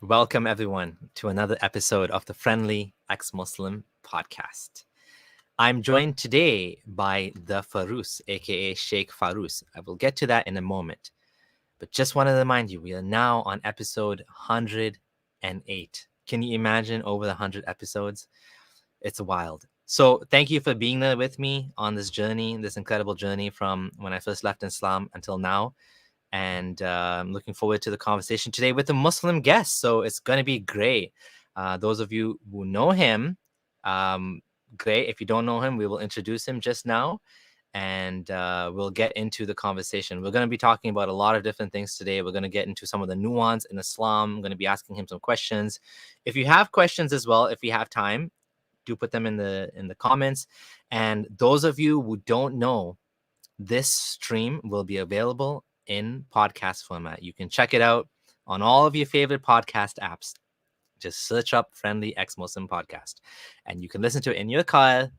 Welcome, everyone, to another episode of the Friendly Ex Muslim podcast. I'm joined today by the Faroos, aka Shaykh Faroos. I will get to that in a moment. But just want to remind you, we are now on episode 108. Can you imagine over the 100 episodes? It's wild. So, thank you for being there with me on this journey, this incredible journey from when I first left Islam until now. And I'm looking forward to the conversation today with a Muslim guest. So it's going to be great. Those of you who know him, um, great. If you don't know him, we will introduce him just now and we'll get into the conversation. We're going to be talking about a lot of different things today. We're going to get into some of the nuance in Islam. I'm going to be asking him some questions. If you have questions as well, if we have time, do put them in the comments. And those of you who don't know, this stream will be available in podcast format. You can check it out on all of your favorite podcast apps. Just search up Friendly Ex Muslim Podcast, and you can listen to it in your car,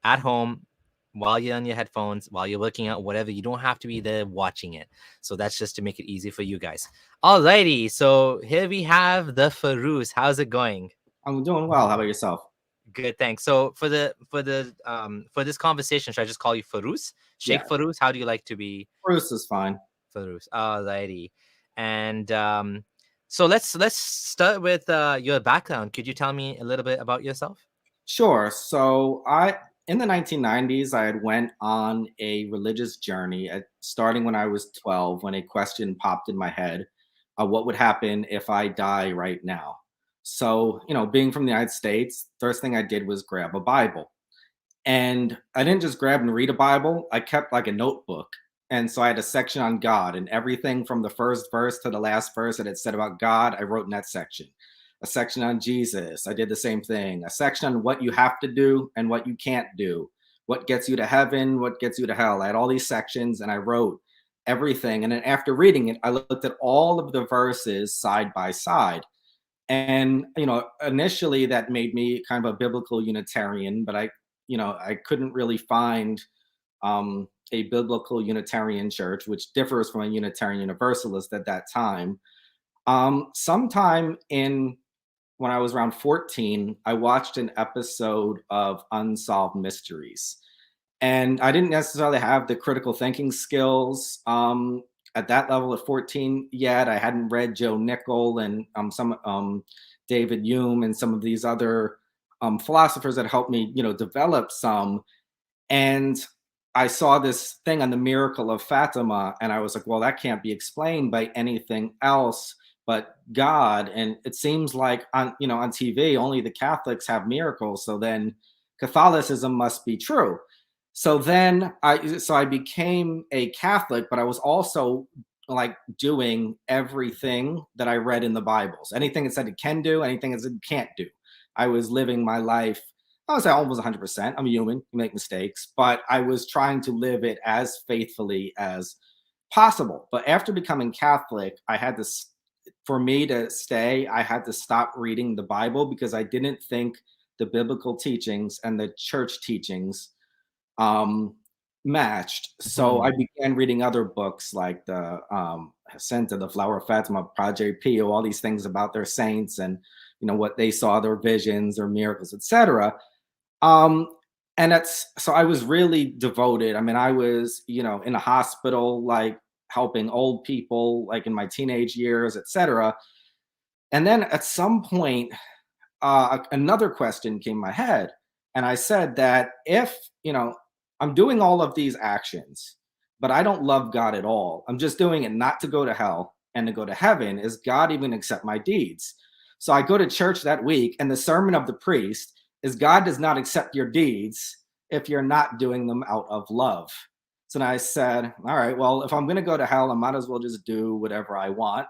at home, while you're on your headphones, while you're working out, whatever. You don't have to be there watching it. So that's just to make it easy for you guys. Alrighty, so here we have the Faroos. How's it going? I'm doing well. How about yourself? Good, thanks. So for this conversation, should I just call you Faroos? Sheikh Yeah, Faroos? How do you like to be Bruce is fine. Faroos? Alrighty. And so let's start with your background. Could you tell me a little bit about yourself? Sure. So I, in the 1990s, I had went on a religious journey, starting when I was 12, when a question popped in my head: what would happen if I die right now? So, being from the United States, first thing I did was grab a Bible. And I didn't just grab and read a Bible, I kept like a notebook. And so I had a section on God, and everything from the first verse to the last verse that it said about God, I wrote in that section. A section on Jesus, I did the same thing. A section on what you have to do and what you can't do, what gets you to heaven, what gets you to hell. I had all these sections and I wrote everything. And then after reading it, I looked at all of the verses side by side. And, initially that made me kind of a biblical Unitarian, but I couldn't really find a biblical Unitarian church, which differs from a Unitarian Universalist at that time. Sometime in when I was around 14, I watched an episode of Unsolved Mysteries. And I didn't necessarily have the critical thinking skills at that level at 14 yet. I hadn't read Joe Nickell and some David Hume and some of these other philosophers that helped me, develop some. And I saw this thing on the miracle of Fatima, and I was like, well, that can't be explained by anything else but God. And it seems like on TV, only the Catholics have miracles. So then Catholicism must be true. So then I became a Catholic, but I was also like doing everything that I read in the Bibles. Anything it said it can do, anything it said it can't do. I was living my life, I would say almost 100%. I'm human, you make mistakes, but I was trying to live it as faithfully as possible. But after becoming Catholic, for me to stay, I had to stop reading the Bible because I didn't think the biblical teachings and the church teachings matched. So I began reading other books like the Ascent of the Flower of Fatima, Project Pio, all these things about their saints and what they saw, their visions, their miracles, etc. And so I was really devoted. I mean, I was, in a hospital, like helping old people, like in my teenage years, etc. And then at some point, another question came in my head. And I said that if, I'm doing all of these actions, but I don't love God at all. I'm just doing it not to go to hell and to go to heaven. Is God even accept my deeds? So I go to church that week, and the sermon of the priest is God does not accept your deeds if you're not doing them out of love. So then I said, all right, well, if I'm going to go to hell, I might as well just do whatever I want.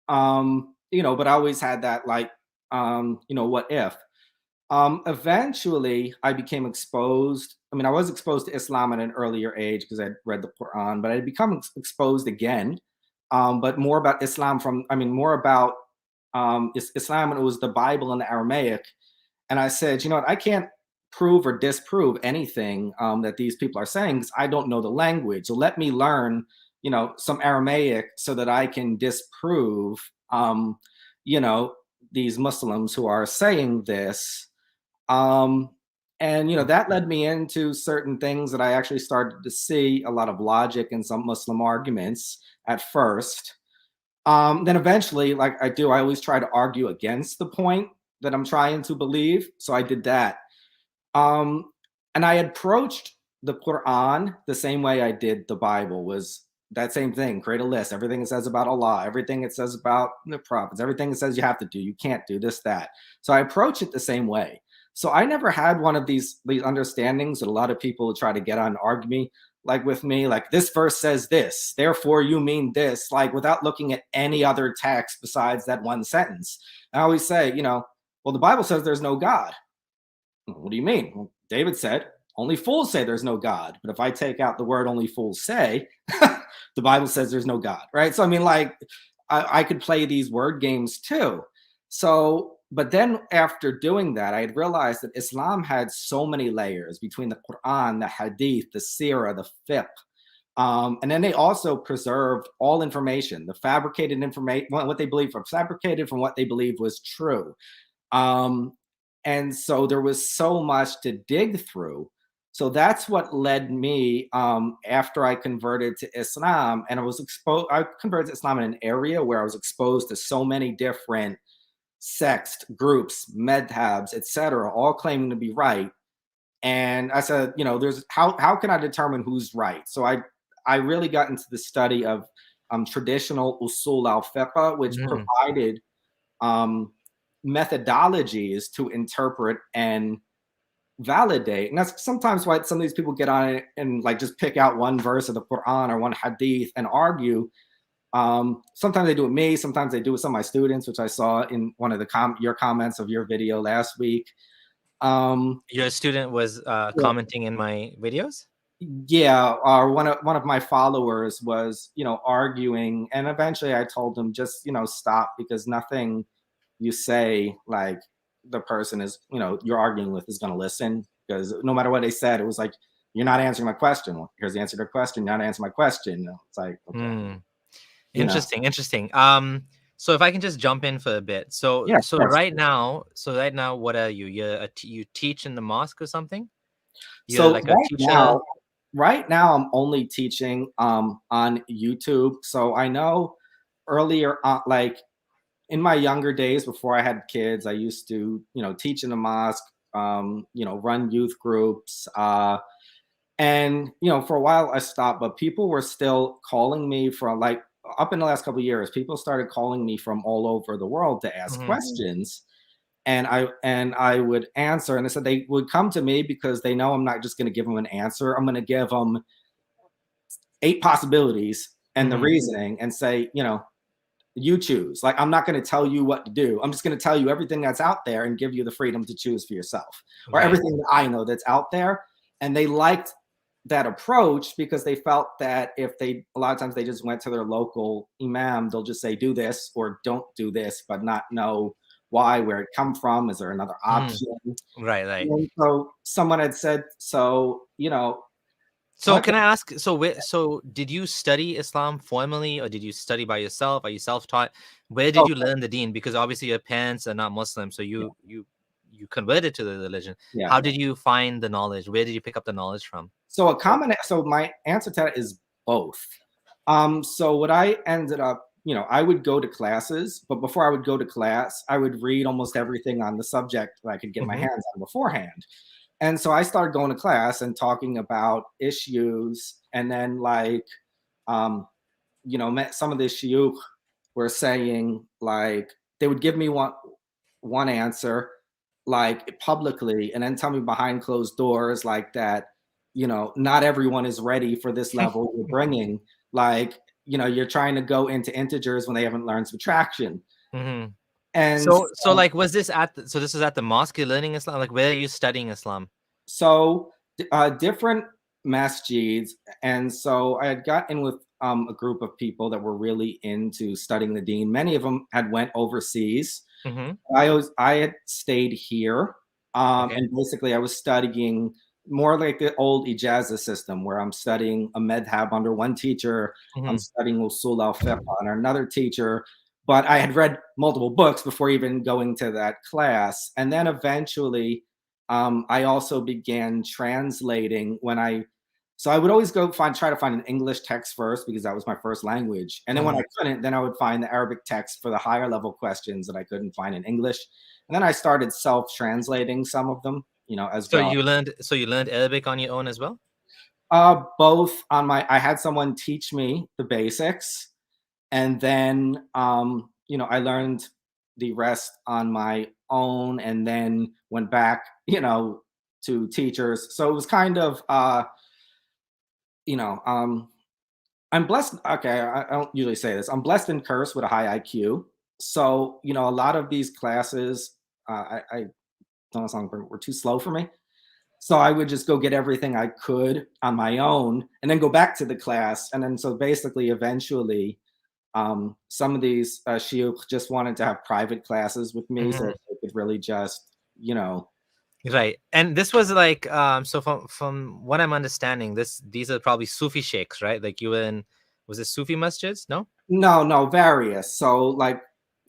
But I always had that like, what if? Eventually, I became exposed. I mean, I was exposed to Islam at an earlier age because I'd read the Quran, but I'd become exposed again. But more about Islam more about Islam, and it was the Bible in the Aramaic. And I said, what, I can't prove or disprove anything that these people are saying because I don't know the language. So let me learn, some Aramaic so that I can disprove you know, these Muslims who are saying this. Um, and, you know, that led me into certain things that I actually started to see a lot of logic in some Muslim arguments at first. Then eventually, like I do, I always try to argue against the point that I'm trying to believe. So I did that. Um, and I approached the Quran the same way I did the Bible, was that same thing, create a list, everything it says about Allah, everything it says about the prophets, everything it says you have to do, you can't do this, that. So I approach it the same way. So I never had one of these understandings that a lot of people try to get on and argue me like with me, like this verse says this, therefore you mean this, like without looking at any other text besides that one sentence. I always say, you know, well, the Bible says there's no God. What do you mean? Well, David said, only fools say there's no God. But if I take out the word only fools say, the Bible says there's no God, right? So, I mean, like, I could play these word games too. So, but then after doing that, I had realized that Islam had so many layers between the Quran, the Hadith, the Sirah, the Fiqh. And then they also preserved all information, the fabricated information, what they believed was fabricated from what they believed was true. Um, and so there was so much to dig through. So that's what led me after I converted to Islam, and I was exposed. I converted to Islam in an area where I was exposed to so many different sects, groups, madhabs, etc., all claiming to be right. And I said, you know, there's how can I determine who's right? So I really got into the study of traditional Usul al-Fiqh, which Mm. provided um, methodologies to interpret and validate. And that's sometimes why some of these people get on it and like just pick out one verse of the Quran or one hadith and argue. Sometimes they do it with me, sometimes they do it with some of my students, which I saw in one of the your comments of your video last week. Your student was Yeah, commenting in my videos? yeah, or one of my followers was, you know, arguing, and eventually I told him just, you know, stop, because nothing you say, like, the person is, you know, you're arguing with is going to listen, because no matter what they said, it was like, you're not answering my question. Well, here's the answer to the question. You're not answering my question. You know, it's like, okay, Hmm. you know, Interesting, interesting. So if I can just jump in for a bit. So yeah, of so course. right now, what are you? You teach in the mosque or something? You're So like a teacher. right now, I'm only teaching on YouTube. So I know earlier, like in my younger days before I had kids, I used to, you know, teach in the mosque, you know, run youth groups. And you know, for a while I stopped, but people were still calling me from, like, up in the last couple of years, people started calling me from all over the world to ask Mhm. questions. And I would answer, and they said they would come to me because they know I'm not just going to give them an answer. I'm going to give them 8 possibilities and the Mhm. reasoning, and say, you know, you choose. Like, I'm not going to tell you what to do. I'm just going to tell you everything that's out there and give you the freedom to choose for yourself, or Right. everything that I know that's out there. And they liked that approach because they felt that if they, a lot of times they just went to their local imam, they'll just say, do this or don't do this, but not know why, where it come from. Is there another Mm. option? Right, right. And so someone had said, so, you know, So one can I ask, so did you study Islam formally, or did you study by yourself? Are you self-taught? Where did oh, you learn the deen? Because obviously your parents are not Muslim, so yeah, you converted to the religion. yeah. How did you find the knowledge? Where did you pick up the knowledge from? So my answer to that is both. So what I ended up, you know, I would go to classes, but before I would go to class, I would read almost everything on the subject that I could get my Mhm. hands on beforehand. And so I started going to class and talking about issues, and then, like, um, you know, met some of the shuyukh were saying, like, they would give me one answer, like, publicly, and then tell me behind closed doors, like, that, you know, not everyone is ready for this level you're bringing. Like, you know, you're trying to go into integers when they haven't learned subtraction. Mhm. And So like, was this so this is at the mosque you're learning Islam? Like, where are you studying Islam? so different masjids. And so I had got in with a group of people that were really into studying the deen. Many of them had went overseas. Mhm. I had stayed here, Okay. and basically I was studying more like the old ijaza system, where I'm studying a madhab under one teacher. I'm Mhm. studying usul al-fiqh under another teacher. but I had read multiple books before even going to that class. And then eventually, I also began translating so I would always try to find an English text first because that was my first language. And then when I couldn't, then I would find the Arabic text for the higher level questions that I couldn't find in English. And then I started self-translating some of them, as So well. you learned Arabic on your own as well? Both I had someone teach me the basics, and then I learned the rest on my own, and then went back, to teachers. So it was kind of you know, I'm blessed. Okay, I don't usually say this. I'm blessed and cursed with a high IQ. So a lot of these classes, I don't sound were too slow for me. So I would just go get everything I could on my own, and then go back to the class. And then so basically, eventually, some of these shiuch just wanted to have private classes with me, so they could really just, Right. And this was like so from what I'm understanding, these are probably Sufi sheikhs, right? Like you were in, was it Sufi masjids? No? no, various. So like,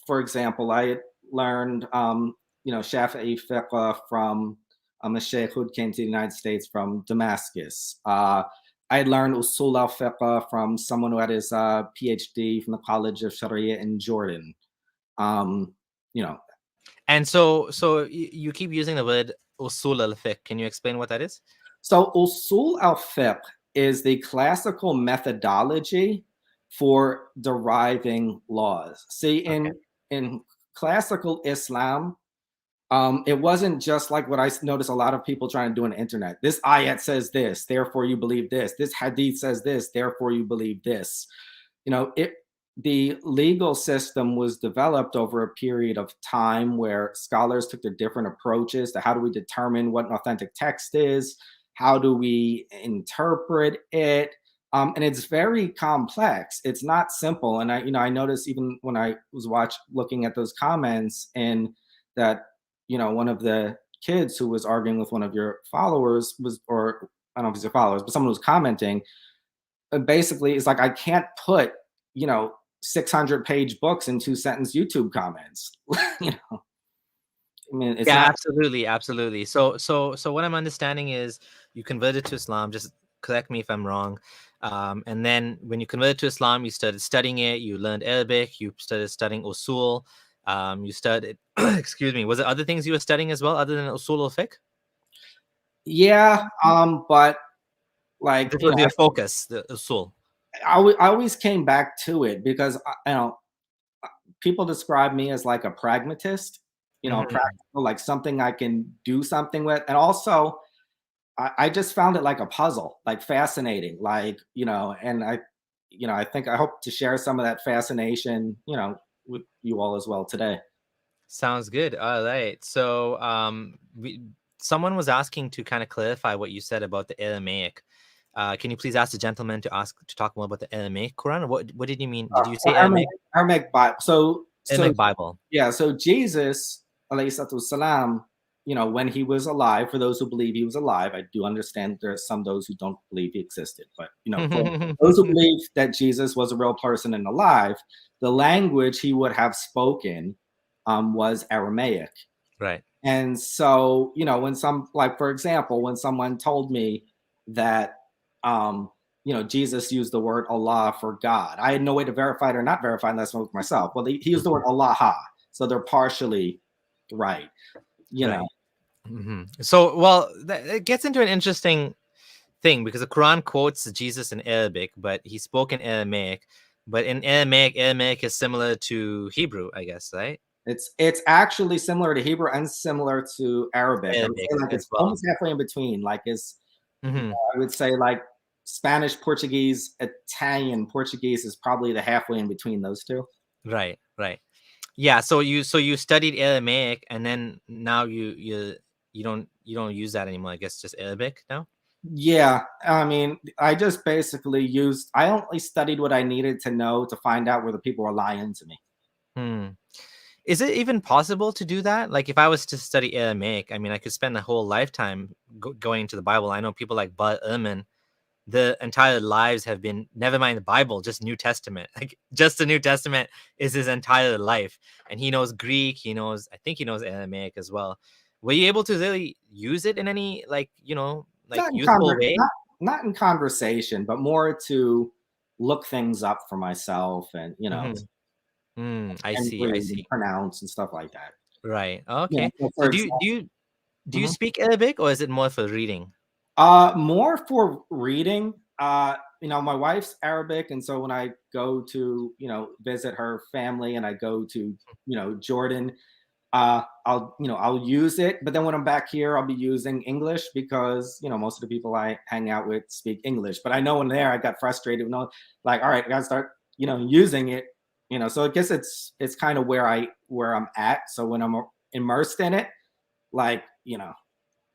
for example, I had learned, Shafi'i fiqh from a sheikh who came to the United States from Damascus. I had learned Usul al-Fiqh from someone who had his PhD from the College of Sharia in Jordan. Um, you know, And so you keep using the word Usul al-Fiqh. Can you explain what that is? So Usul al-Fiqh is the classical methodology for deriving laws. See, Okay. in classical Islam, it wasn't just like what I notice a lot of people trying to do on the internet. This ayat says this, therefore you believe this. This hadith says this, therefore you believe this. The legal system was developed over a period of time where scholars took their different approaches to how do we determine what an authentic text is, how do we interpret it, and it's very complex. It's not simple. And I noticed even when I was looking at those comments, and that one of the kids who was arguing with one of your followers or I don't know if it's your followers, but someone who was commenting, basically is like, I can't put, 600-page books in 2-sentence YouTube comments. I mean, it's Yeah, not. absolutely. So what I'm understanding is you converted to Islam. Just correct me if I'm wrong. And then when you converted to Islam, you started studying it. You learned Arabic. You started studying Usul. You studied. Excuse me. Was there other things you were studying as well, other than Usul al-Fiqh? Yeah, but like, This was your focus, the Usul. I always came back to it because people describe me as like a pragmatist, practical, like something I can do something with. And also, I just found it like a puzzle, like fascinating, like, and I think I hope to share some of that fascination, with you all as well today. Sounds good. All right. So, someone was asking to kind of clarify what you said about the Aramaic. Can you please ask the gentleman to talk more about the Aramaic Quran? What did you mean? Did you say Aramaic? Aramaic Bible. So Aramaic Bible. yeah, so Jesus, alayhi salatu salam, when he was alive, for those who believe he was alive, I do understand there are those who don't believe he existed, but for those who believe that Jesus was a real person and alive, the language he would have spoken was Aramaic. Right. And so, when for example, when someone told me that, Jesus used the word Allah for God, I had no way to verify it or not verify unless I with myself. Well, he used the word Allah, so they're partially right, Right. So, well, it gets into an interesting thing because the Quran quotes Jesus in Arabic, but he spoke in Aramaic. But in Aramaic is similar to Hebrew, I guess, right? It's actually similar to Hebrew and similar to Arabic. I would Arabic say like as it's well. almost halfway in between. Like Mm-hmm. I would say like Spanish, Portuguese, Italian. Portuguese is probably the halfway in between those two. Right. Yeah. So you studied Aramaic, and then now you don't use that anymore. I guess just Arabic now. Yeah, I mean, I just basically I only studied what I needed to know to find out whether people were lying to me. Hmm. Is it even possible to do that? Like, if I was to study Aramaic, I mean, I could spend a whole lifetime going to the Bible. I know people like Bart Ehrman the entire lives have been, never mind the Bible, just New Testament. Like just the New Testament is his entire life. And he knows Greek, I think he knows Aramaic as well. Were you able to really use it in any like, like Not in useful way? not in conversation, but more to look things up for myself and I and see, I read and see. pronounce and stuff like that. Right. Okay. So So for do you example, do you do you speak Arabic, or is it more for reading? more for reading. My wife's Arabic, and so when I go to, visit her family and I go to, Jordan, I'll use it. But then when I'm back here, I'll be using English because, most of the people I hang out with speak English. But I know in there I got frustrated, like, all right, I gotta start, using it. So I guess it's kind of where I'm at. So when I'm immersed in it, like,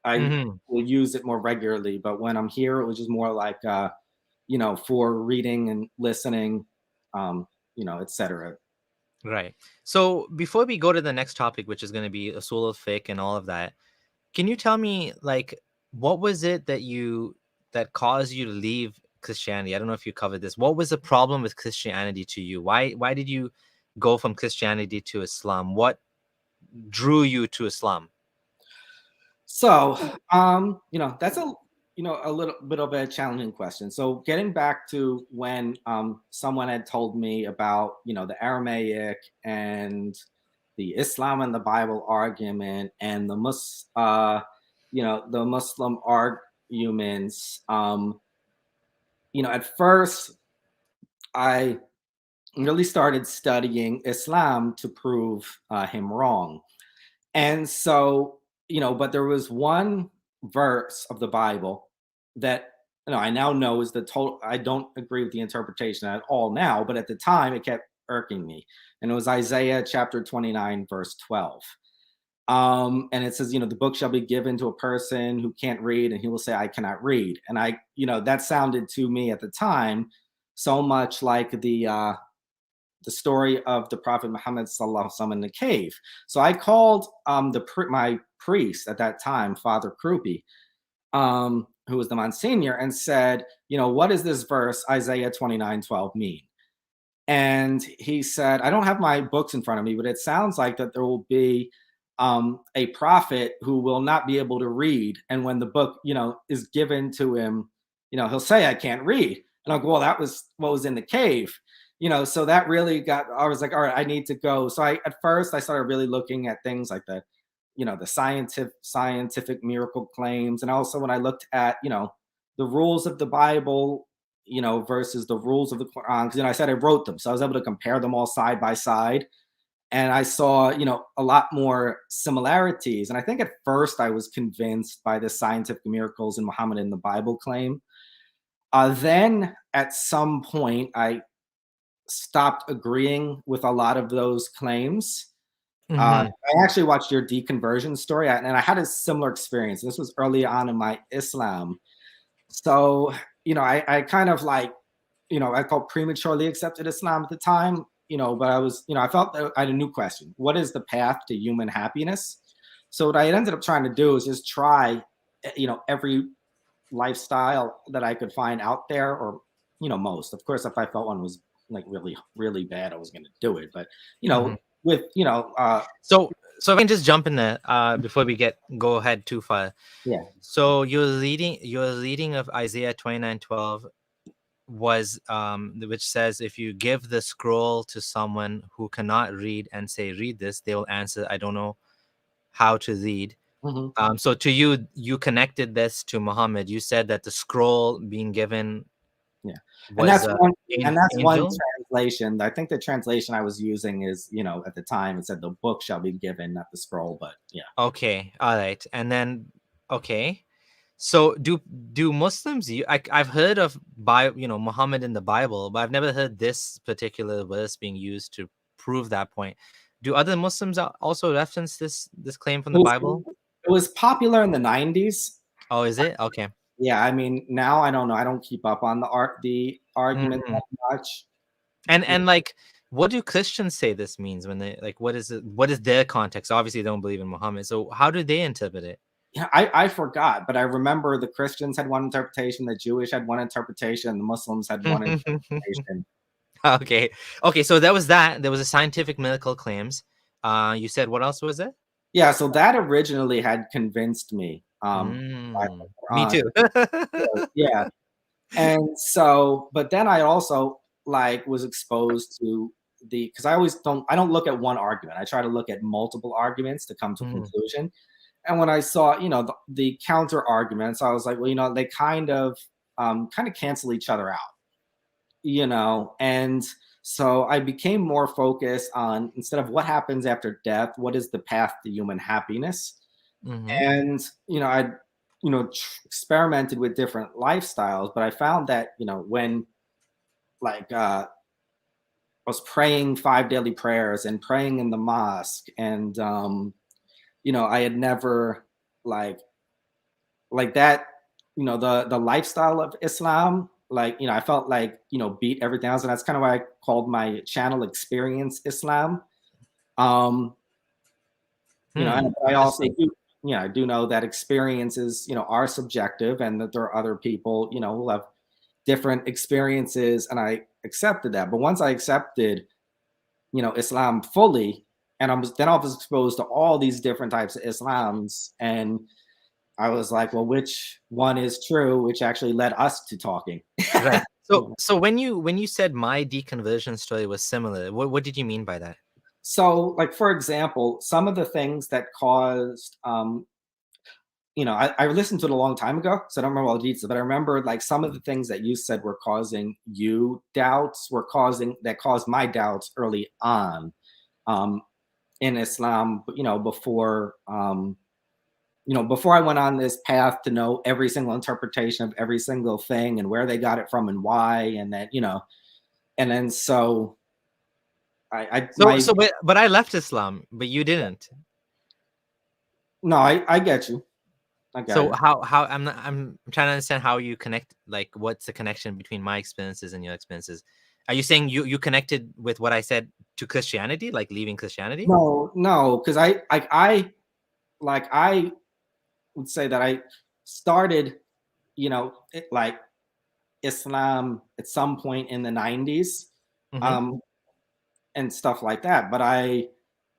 I Hmm. will use it more regularly. But when I'm here, it was just more like, for reading and listening, etc. Right. So before we go to the next topic, which is going to be Usul al-Fiqh and all of that, can you tell me, like, what was it that caused you to leave Christianity? I don't know if you covered this. What was the problem with Christianity to you? Why did you go from Christianity to Islam? What drew you to Islam? So, that's a little bit of a challenging question. So, getting back to when someone had told me about, the Aramaic and the Islam and the Bible argument and the Muslim arguments. At first, I really started studying Islam to prove him wrong. And so, but there was one verse of the Bible that I now know is the total. I don't agree with the interpretation at all now, but at the time it kept irking me. And it was Isaiah chapter 29, verse 12. And it says, the book shall be given to a person who can't read, and he will say, I cannot read. And that sounded to me at the time so much like the story of the Prophet Muhammad sallallahu alaihi wasallam in the cave. So I called my priest at that time, Father Krupi, who was the Monsignor, and said, what does this verse Isaiah 29:12 mean? And he said, I don't have my books in front of me, but it sounds like that there will be a prophet who will not be able to read, and when the book, is given to him, he'll say, I can't read. And I'll go, well, that was what was in the cave. So that really I was like, all right, I need to go. So at first I started really looking at things like the scientific miracle claims. And also when I looked at, the rules of the Bible, versus the rules of the Quran. Because, I said I wrote them. So I was able to compare them all side by side. And I saw, a lot more similarities. And I think at first I was convinced by the scientific miracles in Muhammad and the Bible claim. Then at some point, I stopped agreeing with a lot of those claims. Hmm. I actually watched your deconversion story, and I had a similar experience. This was early on in my Islam. So, I kind of like, I called prematurely accepted Islam at the time, but I felt that I had a new question. What is the path to human happiness? So what I ended up trying to do is just try, every lifestyle that I could find out there, or, most. Of course, if I felt one was like really, really bad, I was going to do it. But, Hmm. with, So if I can just jump in there before we go ahead too far. yeah. So your reading of Isaiah 29:12 was which says, if you give the scroll to someone who cannot read and say, read this, they will answer, I don't know how to read. Mhm. So to you connected this to Muhammad. You said that the scroll being given Yeah. And was that's one and that's one angel. translation. I think the translation I was using is, at the time it said the book shall be given, not the scroll, but yeah. Okay, all right. And then, okay, so do Muslims, I've heard of Muhammad in the Bible, but I've never heard this particular verse being used to prove that point. Do other Muslims also reference this claim from It the was Bible? it was popular in the 90s. Oh, is it? Okay. Yeah, I mean, now I don't know. I don't keep up on the argument Mhm. that much. And like, what do Christians say this means when they, like, what is their context? Obviously, they don't believe in Muhammad. So how do they interpret it? Yeah, I forgot, but I remember the Christians had one interpretation, the Jewish had one interpretation, the Muslims had one interpretation. Okay. Okay, so that was that. There was a scientific medical claims. You said what else was it? Yeah, so that originally had convinced me. Me too. Yeah. And so, but then I also like was exposed to because I don't look at one argument. I try to look at multiple arguments to come to a Mhm, conclusion. And when I saw, the counter arguments, I was like, well, they kind of cancel each other out, and so I became more focused on, instead of what happens after death, what is the path to human happiness? mhm, And I experimented with different lifestyles, but I found that when like I was praying 5 daily prayers and praying in the mosque, and I had never like that, the lifestyle of Islam, I felt like beat everything else, and that's kind of why I called my channel Experience Islam. um and I also interesting. do, I do know that experiences are subjective, and that there are other people who have different experiences, and I accepted that. But once I accepted Islam fully, and I was exposed to all these different types of Islams, and I was like, well, which one is true? Which actually led us to talking. Right. So when you said my deconversion story was similar, what did you mean by that? So, like, for example, some of the things that caused, I listened to it a long time ago, so I don't remember all the details, but I remember like some of the things that you said were causing you doubts, that caused my doubts early on, um, in Islam. Before I went on this path to know every single interpretation of every single thing and where they got it from and why, and that, and then so I So my so but I left Islam, but you didn't. no, I get you. I get So it. how I'm trying to understand how you connect, like what's the connection between my experiences and your experiences? Are you saying you connected with what I said to Christianity, like leaving Christianity? No, no, because I would say that I started, like Islam at some point in the 90s, Hmm. um, and stuff like that. But I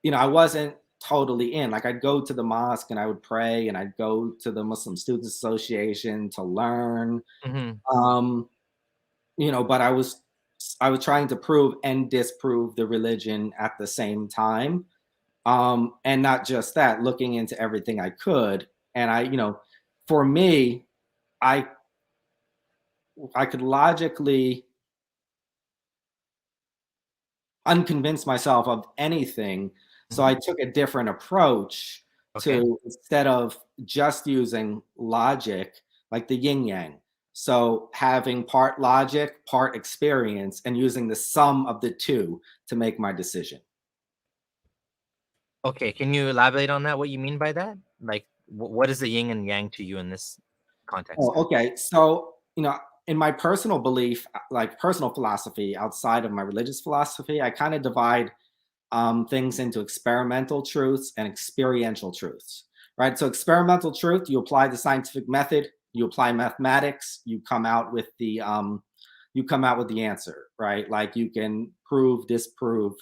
wasn't totally in. Like, I'd go to the mosque and I would pray, and I'd go to the Muslim Students Association to learn. Hmm. Um, but I was trying to prove and disprove the religion at the same time. And not just that, looking into everything I could. And for me, I I could logically unconvince myself of anything. So Hmm. I took a different approach Okay. to, instead of just using logic, like the yin yang. So having part logic, part experience, and using the sum of the two to make my decision. Okay. Can you elaborate on that? What you mean by that? Like, what is the yin and yang to you in this context? Oh, okay. So, in my personal belief, like personal philosophy outside of my religious philosophy, I kind of divide things into experimental truths and experiential truths, right? So, experimental truth, you apply the scientific method, you apply mathematics, you come out with the answer, right? Like, you can prove, disprove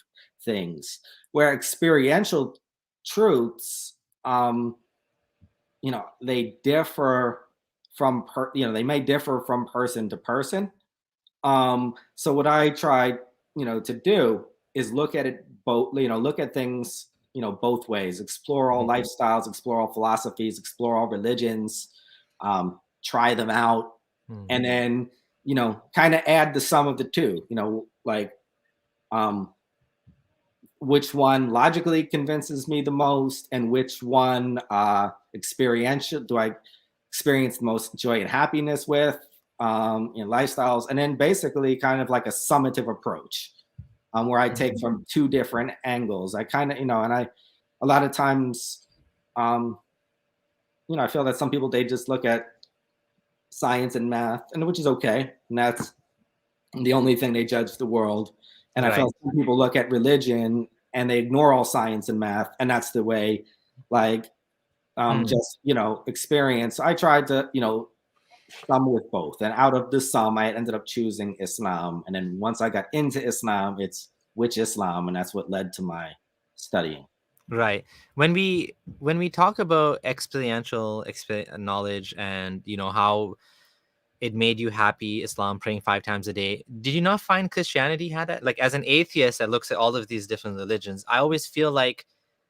things. Where experiential truths, they differ they may differ from person to person. So what I tried, to do is look at it both, look at things, both ways, explore all Mhm, lifestyles, explore all philosophies, explore all religions, try them out, mhm, and then, kind of add the sum of the two, like, um, which one logically convinces me the most, and which one experiential do I experience the most joy and happiness with, in lifestyles, and then basically kind of like a summative approach, where I take mhm. from two different angles. I kind of, and I, a lot of times, um, I feel that some people, they just look at science and math, and which is okay, and that's the only thing they judge the world. And I Right. feel some people look at religion and they ignore all science and math, and that's the way, like, just experience. I tried to some with both, and out of the sum, I ended up choosing Islam. And then once I got into Islam, it's which Islam, and that's what led to my studying. Right. When we talk about experiential knowledge, and how it made you happy, Islam, praying 5 times a day, did you not find Christianity had that? Like, as an atheist that looks at all of these different religions, I always feel like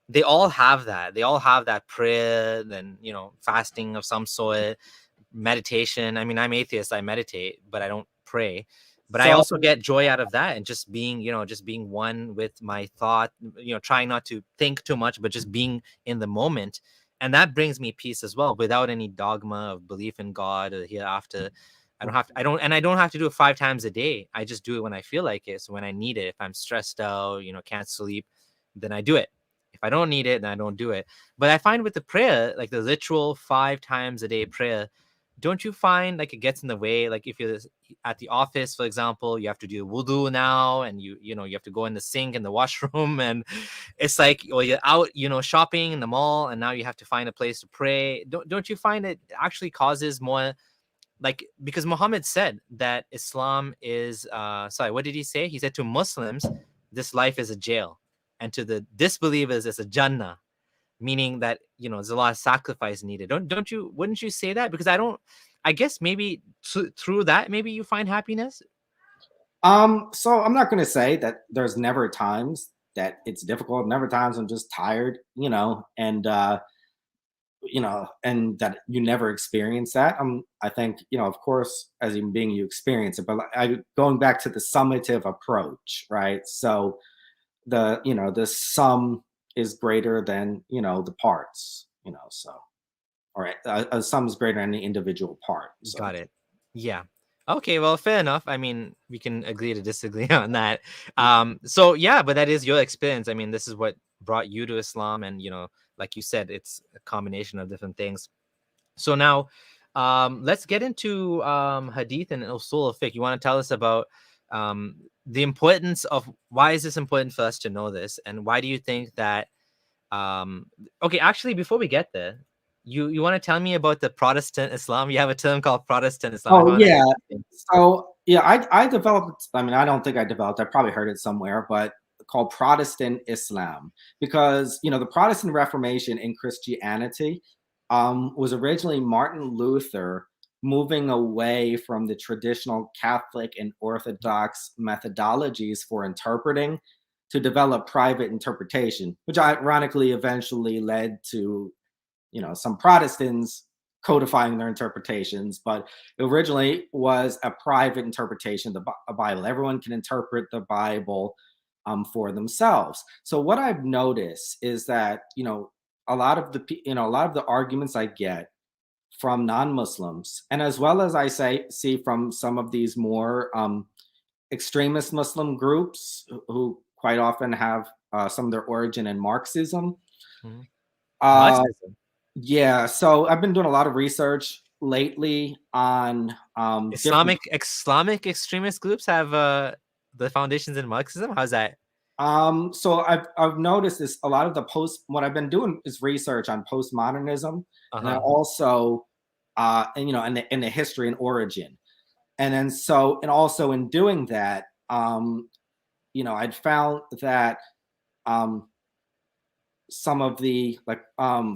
they all have that. They all have that prayer, then fasting of some sort, meditation. I mean, I'm atheist, I meditate, but I don't pray. But I So also get joy out of that, and just being one with my thought, trying not to think too much, but just being in the moment. And that brings me peace as well, without any dogma of belief in God or hereafter. I don't have to do it 5 times a day. I just do it when I feel like it. So when I need it, if I'm stressed out, can't sleep, then I do it. If I don't need it, then I don't do it. But I find with the prayer, like the literal 5 times a day prayer, don't you find like it gets in the way? Like if you're at the office, for example, you have to do wudu now, and you have to go in the sink in the washroom, and it's like, or you're out, shopping in the mall, and now you have to find a place to pray. Don't you find it actually causes more, like, because Muhammad said that Islam is sorry, what did he say? He said to Muslims, this life is a jail, and to the disbelievers it's a Jannah, meaning that there's a lot of sacrifice needed. Don't you, wouldn't you say that? Because I guess maybe through that, maybe you find happiness. so I'm not going to say that there's never times that it's difficult, never times I'm just tired, and that you never experience that. I think, of course, as a human being, you experience it, but going back to the summative approach, right? So the sum is greater than, the parts, so, or a sum is greater than the individual part. So, Got it. Yeah. Okay, well, fair enough. I mean, we can agree to disagree on that. So yeah, but that is your experience. I mean, this is what brought you to Islam, and like you said, it's a combination of different things. So now, let's get into hadith and usul al-fiqh. You want to tell us about the importance of, why is this important for us to know this, and why do you think that? Okay, actually, before we get there, you want to tell me about the Protestant Islam? You have a term called Protestant Islam. I oh found that yeah. interesting. So yeah, I developed. I mean, I don't think I developed. I probably heard it somewhere, but called Protestant Islam, because the Protestant Reformation in Christianity was originally Martin Luther moving away from the traditional Catholic and Orthodox methodologies for interpreting to develop private interpretation, which ironically eventually led to some Protestants codifying their interpretations, but originally was a private interpretation of the Bible. Everyone can interpret the Bible for themselves. So what I've noticed is that a lot of the arguments I get from non-Muslims, and as well as see from some of these more extremist Muslim groups who quite often have some of their origin in Marxism. Mhm. Uh, Marxism. yeah, so I've been doing a lot of research lately on different. Islamic extremist groups have the foundations in Marxism. How's that? So I've noticed this a lot of the what I've been doing is research on postmodernism, and then Uh-huh. also and in the history and origin, and then and also in doing that, I'd found that some of the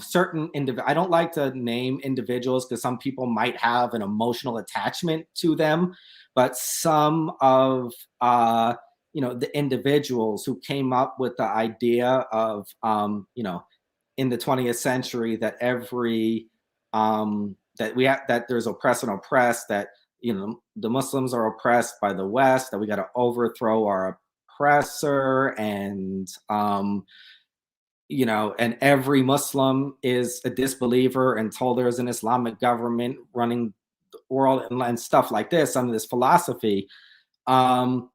certain I don't like to name individuals because some people might have an emotional attachment to them, but some of the individuals who came up with the idea of in the 20th century that that there's oppressed and oppressed, that the Muslims are oppressed by the West, that we got to overthrow our oppressor, and and every Muslim is a disbeliever until there's an Islamic government running the world, and stuff like this, some of this philosophy um,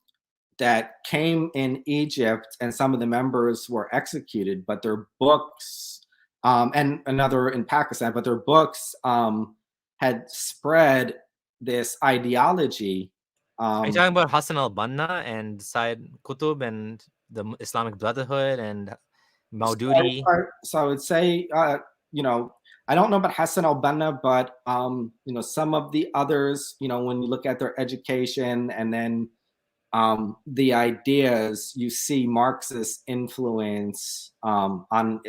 that came in Egypt, and some of the members were executed, but their books, and another in Pakistan, but their books had spread this ideology. Are you talking about Hassan al-Banna and Said Qutb and the Islamic Brotherhood and So Maududi? so I would say, you know, I don't know about Hassan al-Banna, but some of the others, when you look at their education and then the ideas, you see Marxist influence on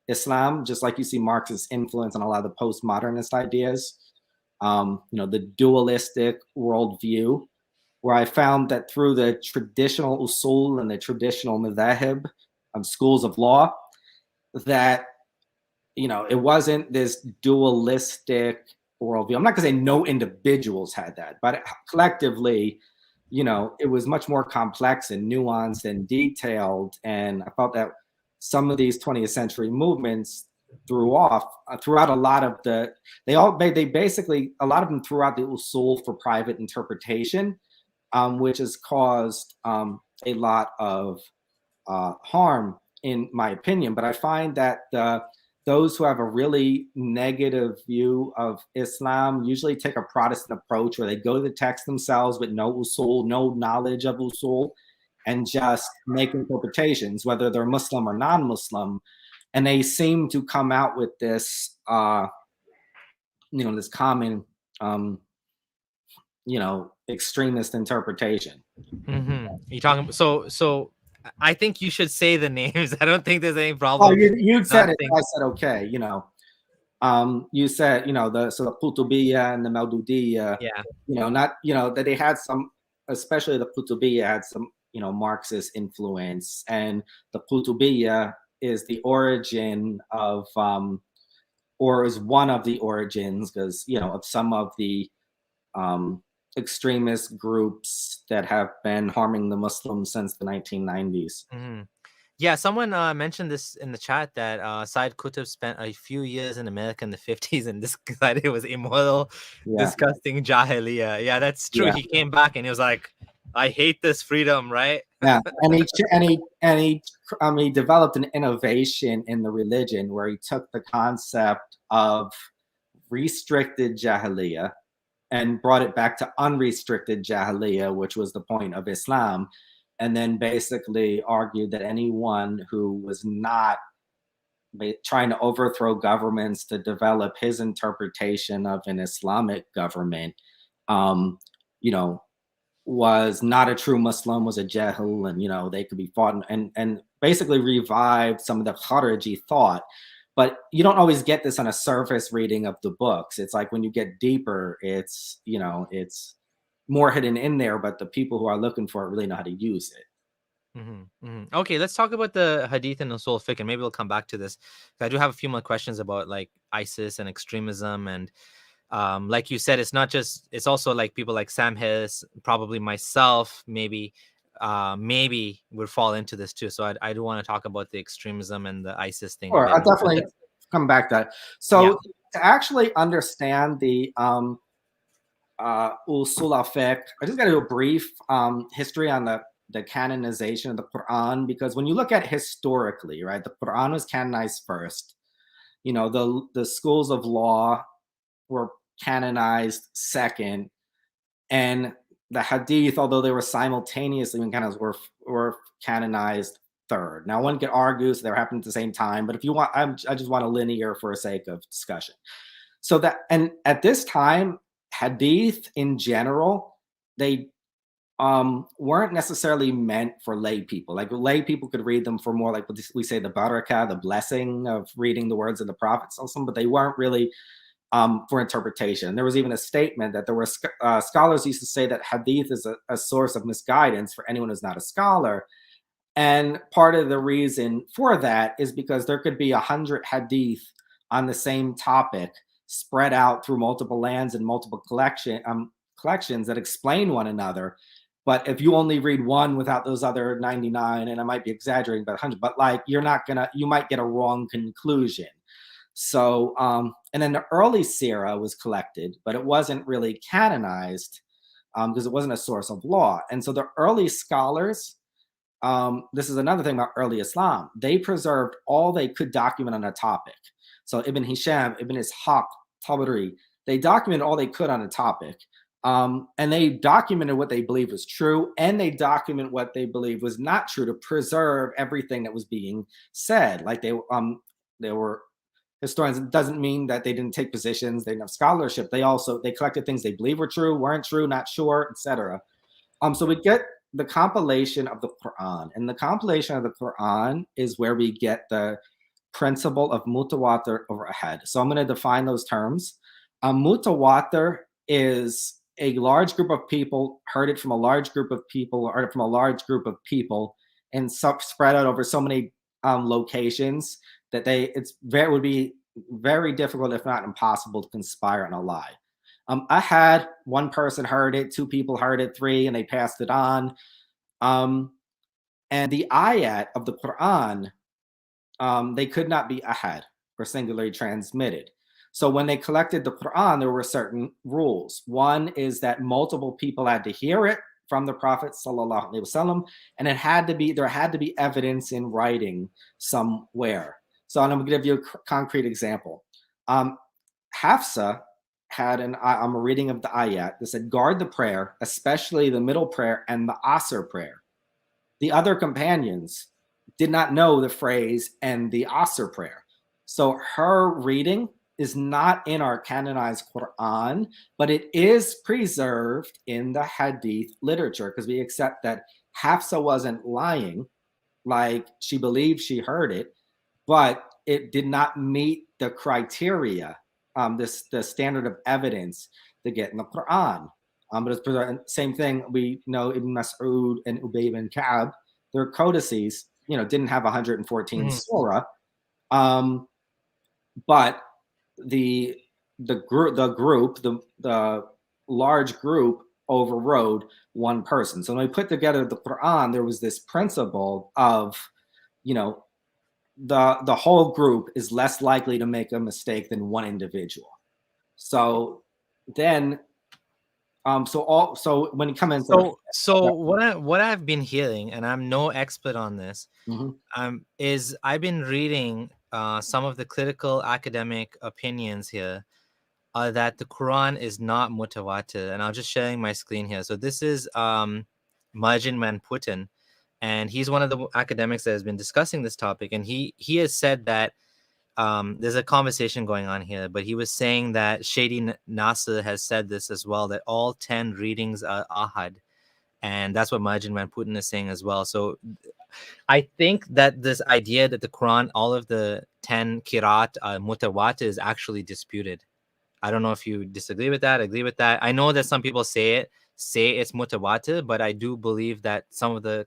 Islam, just like you see Marxist influence on a lot of the postmodernist ideas. The dualistic worldview, where I found that through the traditional usul and the traditional madhahib schools of law, that it wasn't this dualistic worldview. I'm not going to say no individuals had that, but collectively, it was much more complex and nuanced and detailed. And I felt that some of these 20th century movements throughout a lot of they basically, a lot of them threw out the usul for private interpretation, which has caused a lot of harm, in my opinion. But I find that those who have a really negative view of Islam usually take a Protestant approach, where they go to the text themselves with no usul, no knowledge of usul, and just make interpretations, whether they're Muslim or non-Muslim. And they seem to come out with this, this common, extremist interpretation. You talking so I think you should say the names. I don't think there's any Oh, problem. you said it. I said okay. You said the Qutubiyya and the Mawdudiyya. Yeah. That they had some, especially the Qutubiyya had some Marxist influence, and the Qutubiyya is the origin of or is one of the origins, because of some of the extremist groups that have been harming the Muslims since the 1990s. Yeah, someone mentioned this in the chat that Said Qutb spent a few years in America in the 50s and decided it was immoral, disgusting jahiliyyah. Yeah, that's true. He came back and he was like, I hate this freedom, right? Yeah, and he developed an innovation in the religion, where he took the concept of restricted jahiliyyah and brought it back to unrestricted jahiliyyah, which was the point of Islam, and then basically argued that anyone who was not trying to overthrow governments to develop his interpretation of an Islamic government, was not a true Muslim, was a jahil, and they could be fought, and basically revived some of the Khariji thought. But you don't always get this on a surface reading of the books. It's like when you get deeper, it's more hidden in there, but the people who are looking for it really know how to use it. Okay, let's talk about the hadith and usul fiqh, and maybe we'll come back to this. I do have a few more questions about like ISIS and extremism, and like you said, it's also like people like Sam Harris, probably myself, maybe would fall into this too. So I do want to talk about the extremism and the ISIS thing. Sure, I'll definitely come back to that. So to actually understand the usul al-Fiqh, I just got to do a brief history on the canonization of the Quran, because when you look at it historically, right, the Quran was canonized first. The schools of law were canonized second, and the hadith, although they were simultaneously were canonized third. Now, one could argue so they're happening at the same time, but if you want, I just want a linear for the sake of discussion. So that, and at this time, hadith in general, they weren't necessarily meant for lay people. Like lay people could read them for more like what we say the barakah, the blessing of reading the words of the Prophet, but they weren't really for interpretation. There was even a statement that there were scholars used to say that hadith is a source of misguidance for anyone who's not a scholar. And part of the reason for that is because there could be 100 hadith on the same topic spread out through multiple lands and multiple collections that explain one another. But if you only read one without those other 99, and I might be exaggerating about 100, but like you might get a wrong conclusion. So, and then the early Sirah was collected, but it wasn't really canonized because it wasn't a source of law. And so the early scholars, this is another thing about early Islam, they preserved all they could document on a topic. So Ibn Hisham, Ibn Ishaq, Tabari, they documented all they could on a topic. And they documented what they believed was true, and they documented what they believed was not true to preserve everything that was being said. Like they were historians. It doesn't mean that they didn't take positions, they didn't have scholarship. They collected things they believe were true, weren't true, not sure, etc. So we get the compilation of the Quran, and the compilation of the Quran is where we get the principle of mutawatir or ahad. So I'm going to define those terms. Mutawatir is a large group of people heard it from a large group of people, heard it from a large group of people, and spread out over so many locations that it would be very difficult, if not impossible, to conspire on a lie. I had one person heard it, two people heard it, three, and they passed it on. And the ayat of the Quran, they could not be ahad or singularly transmitted. So when they collected the Quran, there were certain rules. One is that multiple people had to hear it from the Prophet sallallahu alaihi wasallam, and there had to be evidence in writing somewhere. So I'm going to give you a concrete example. Hafsa had a reading of the ayat that said, guard the prayer, especially the middle prayer and the Asr prayer. The other companions did not know the phrase and the Asr prayer. So her reading is not in our canonized Quran, but it is preserved in the Hadith literature, because we accept that Hafsa wasn't lying, like she believed she heard it, but it did not meet the criteria, the standard of evidence to get in the Quran. But it's the same thing. We know Ibn Mas'ud and Ubay ibn Ka'ab, their codices, didn't have 114 surah, but the large group overrode one person. So when we put together the Quran, there was this principle of, the whole group is less likely to make a mistake than one individual. So then, so when you come into what I've been hearing, and I'm no expert on this, is I've been reading some of the critical academic opinions here that the Quran is not mutawatir, and I'm just sharing my screen here. So this is Marjan Van Putten, and he's one of the academics that has been discussing this topic, and he has said that there's a conversation going on here, but he was saying that Shadi Nasser has said this as well, that all 10 readings are ahad, and that's what Marjan Van Putten is saying as well. So I think that this idea that the Quran, all of the 10 kirat are mutawatir, is actually disputed. I don't know if you disagree with that, agree with that. I know that some people say it's mutawatir, but I do believe that some of the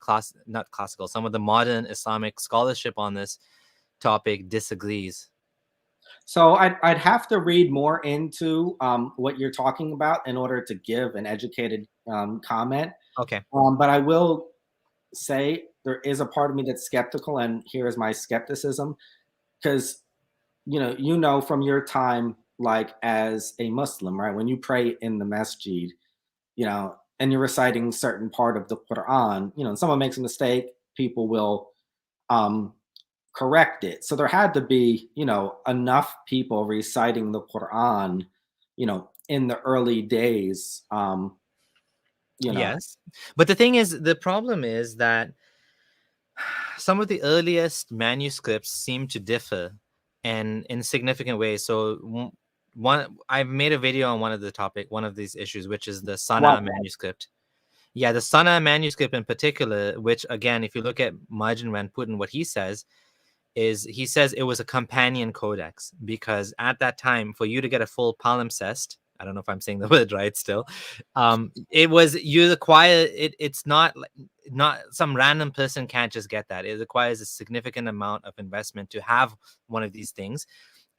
some of the modern Islamic scholarship on this topic disagrees. So I'd have to read more into what you're talking about in order to give an educated comment. Okay. But I will say there is a part of me that's skeptical, and here is my skepticism, because from your time, like as a Muslim, right? When you pray in the masjid, and you're reciting certain part of the Quran, and someone makes a mistake, people will correct it. So there had to be, enough people reciting the Quran, in the early days. Yes, but the problem is that some of the earliest manuscripts seem to differ, and in significant ways. So I've made a video on one of these issues, which is the Sunnah manuscript. Yeah, the Sunnah manuscript in particular, which again, if you look at Marjan Van Putten, what he says it was a companion codex, because at that time, for you to get a full palimpsest, I don't know if I'm saying the word right still, it was, you require it. It's not some random person can't just get that. It requires a significant amount of investment to have one of these things.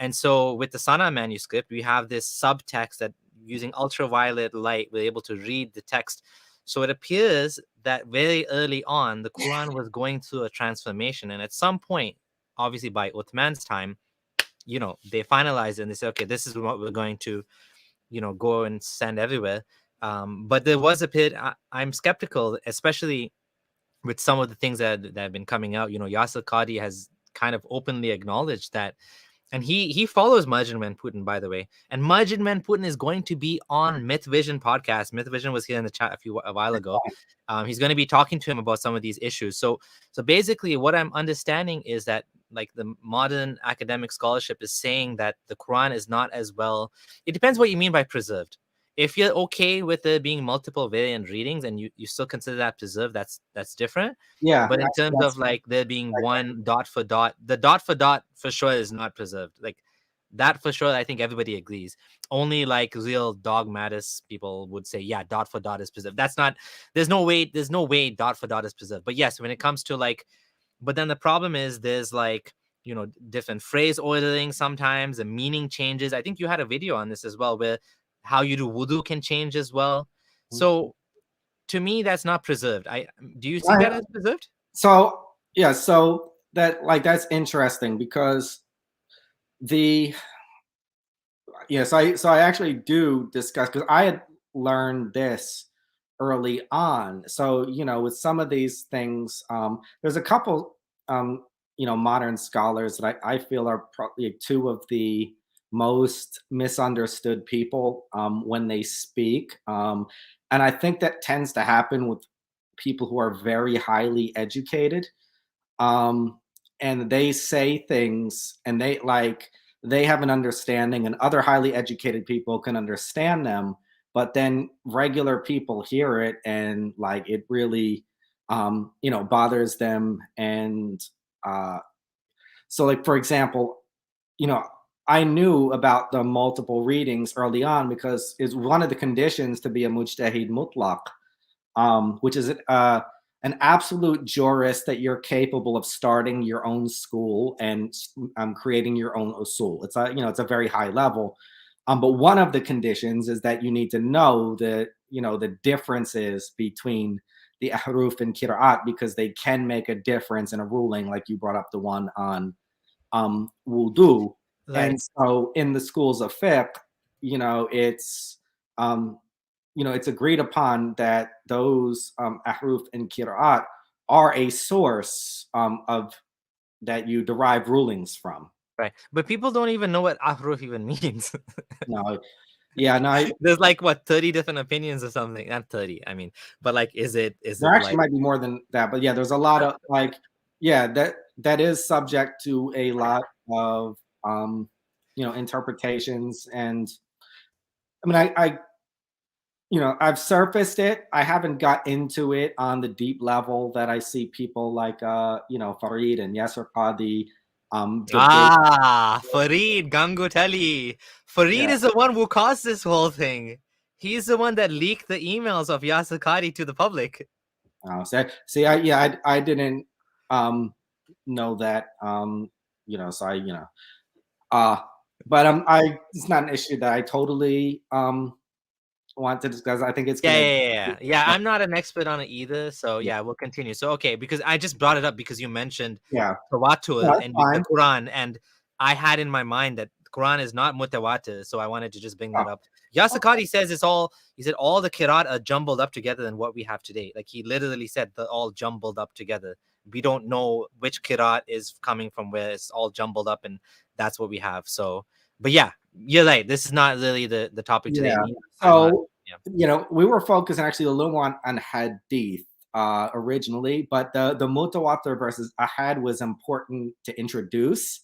And so with the Sunnah manuscript, we have this subtext that using ultraviolet light, we're able to read the text. So it appears that very early on, the Quran was going through a transformation. And at some point, obviously by Uthman's time, they finalized it and they said, okay, this is what we're going to, go and send everywhere. But there was a period, I'm skeptical, especially with some of the things that have been coming out. Yasir Qadhi has kind of openly acknowledged that. And he follows Marjan Van Putten, by the way. And Marjan Van Putten is going to be on Myth Vision podcast. Myth Vision was here in the chat a while ago. He's going to be talking to him about some of these issues. So basically what I'm understanding is that like the modern academic scholarship is saying that the Quran is not as well. It depends what you mean by preserved. If you're okay with there being multiple variant readings and you still consider that preserved, that's different. Yeah, But in terms of like there being one dot for dot, the dot for sure is not preserved. Like that for sure, I think everybody agrees. Only like real dogmatists people would say, yeah, dot for dot is preserved. That's not. There's no way dot for dot is preserved. But yes, when it comes to like, but then the problem is there's like, different phrase ordering sometimes, the meaning changes. I think you had a video on this as well, where how you do wudu can change as well. So to me, that's not preserved. Do you see that as preserved? So yeah, so that's interesting because so I actually do discuss, because I had learned this early on. So with some of these things, there's a couple modern scholars that I feel are probably two of the most misunderstood people when they speak, and I think that tends to happen with people who are very highly educated, um, and they say things, and they have an understanding, and other highly educated people can understand them, but then regular people hear it, and like it really bothers them. And uh, so, like, for example, you know I knew about the multiple readings early on because it's one of the conditions to be a mujtahid mutlaq, which is an absolute jurist, that you're capable of starting your own school and creating your own usul. It's a very high level, but one of the conditions is that you need to know the differences between the ahruf and qira'at, because they can make a difference in a ruling, like you brought up the one on wudu. Right. And so in the schools of fiqh, it's um, it's agreed upon that those ahruf and qira'at are a source of that you derive rulings from. Right. But people don't even know what ahruf even means. No, yeah, no, There's like what 30 different opinions or something. Not 30, I mean, but like is it there actually like might be more than that, but yeah, there's a lot of yeah, that is subject to a lot of interpretations. And I mean, I've surfaced it. I haven't got into it on the deep level that I see people like Farid and Yasser Qadi debate. Farid Gangutali. Farid Yeah. is the one who caused this whole thing. He's the one that leaked the emails of Yasakari to the public. I didn't know that. So but it's not an issue that I totally want to discuss. I think it's Yeah, gonna. yeah, yeah, yeah. Yeah, I'm not an expert on it either. So yeah, we'll continue. So okay, because I just brought it up because you mentioned Yeah, Tawatur that's and the fine. Quran, and I had in my mind that the Quran is not Mutawata, so I wanted to just bring that Oh, up. Yasakari says it's all. He said all the Kirat are jumbled up together than what we have today. Like he literally said they're all jumbled up together. We don't know which Kirat is coming from where. It's all jumbled up, and that's what we have. So, but yeah, you're right. This is not really the topic today. yeah. I'm not. So we were focusing actually a little more on hadith originally, but the mutawatir versus ahad was important to introduce.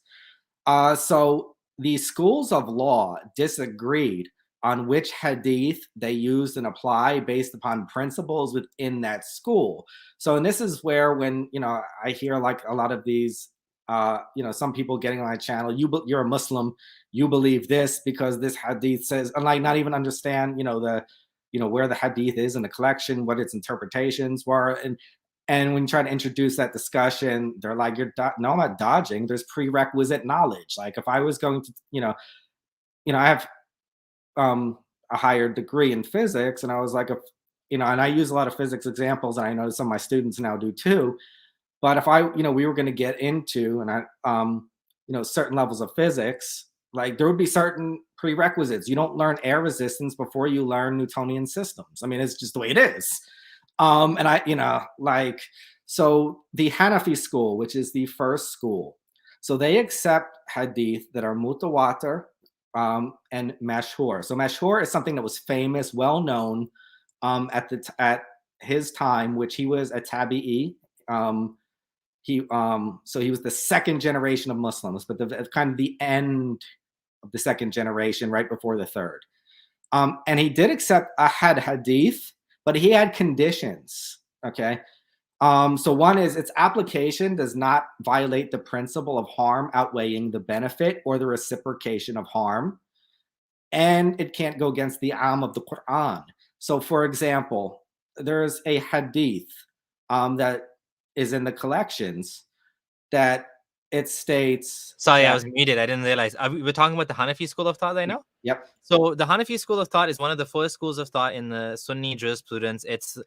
So the schools of law disagreed on which hadith they used and apply based upon principles within that school. So, and this is where when I hear like a lot of these, some people getting on my channel, you're a Muslim, you believe this because this hadith says, and like not even understand, where the hadith is in the collection, what its interpretations were, and when you try to introduce that discussion, they're like, no, I'm not dodging. There's prerequisite knowledge. Like if I was going to, I have a higher degree in physics, and I was like, and I use a lot of physics examples, and I know some of my students now do too. But if we were going to get into, and certain levels of physics, like there would be certain prerequisites. You don't learn air resistance before you learn Newtonian systems. I mean, it's just the way it is. And so the Hanafi school, which is the first school, so they accept hadith that are mutawatir and mashhur. So mashhur is something that was famous, well known at his time, which he was a tabi'i. So he was the second generation of Muslims, but kind of the end of the second generation, right before the third. And he did accept hadith, but he had conditions. Okay. So one is its application does not violate the principle of harm outweighing the benefit or the reciprocation of harm. And it can't go against the of the Quran. So, for example, there's a hadith that is in the collections that it states Sorry, I that. was muted. I didn't realize. We're talking about the Hanafi school of thought right now? Yep. So the Hanafi school of thought is one of the first schools of thought in the Sunni jurisprudence. It's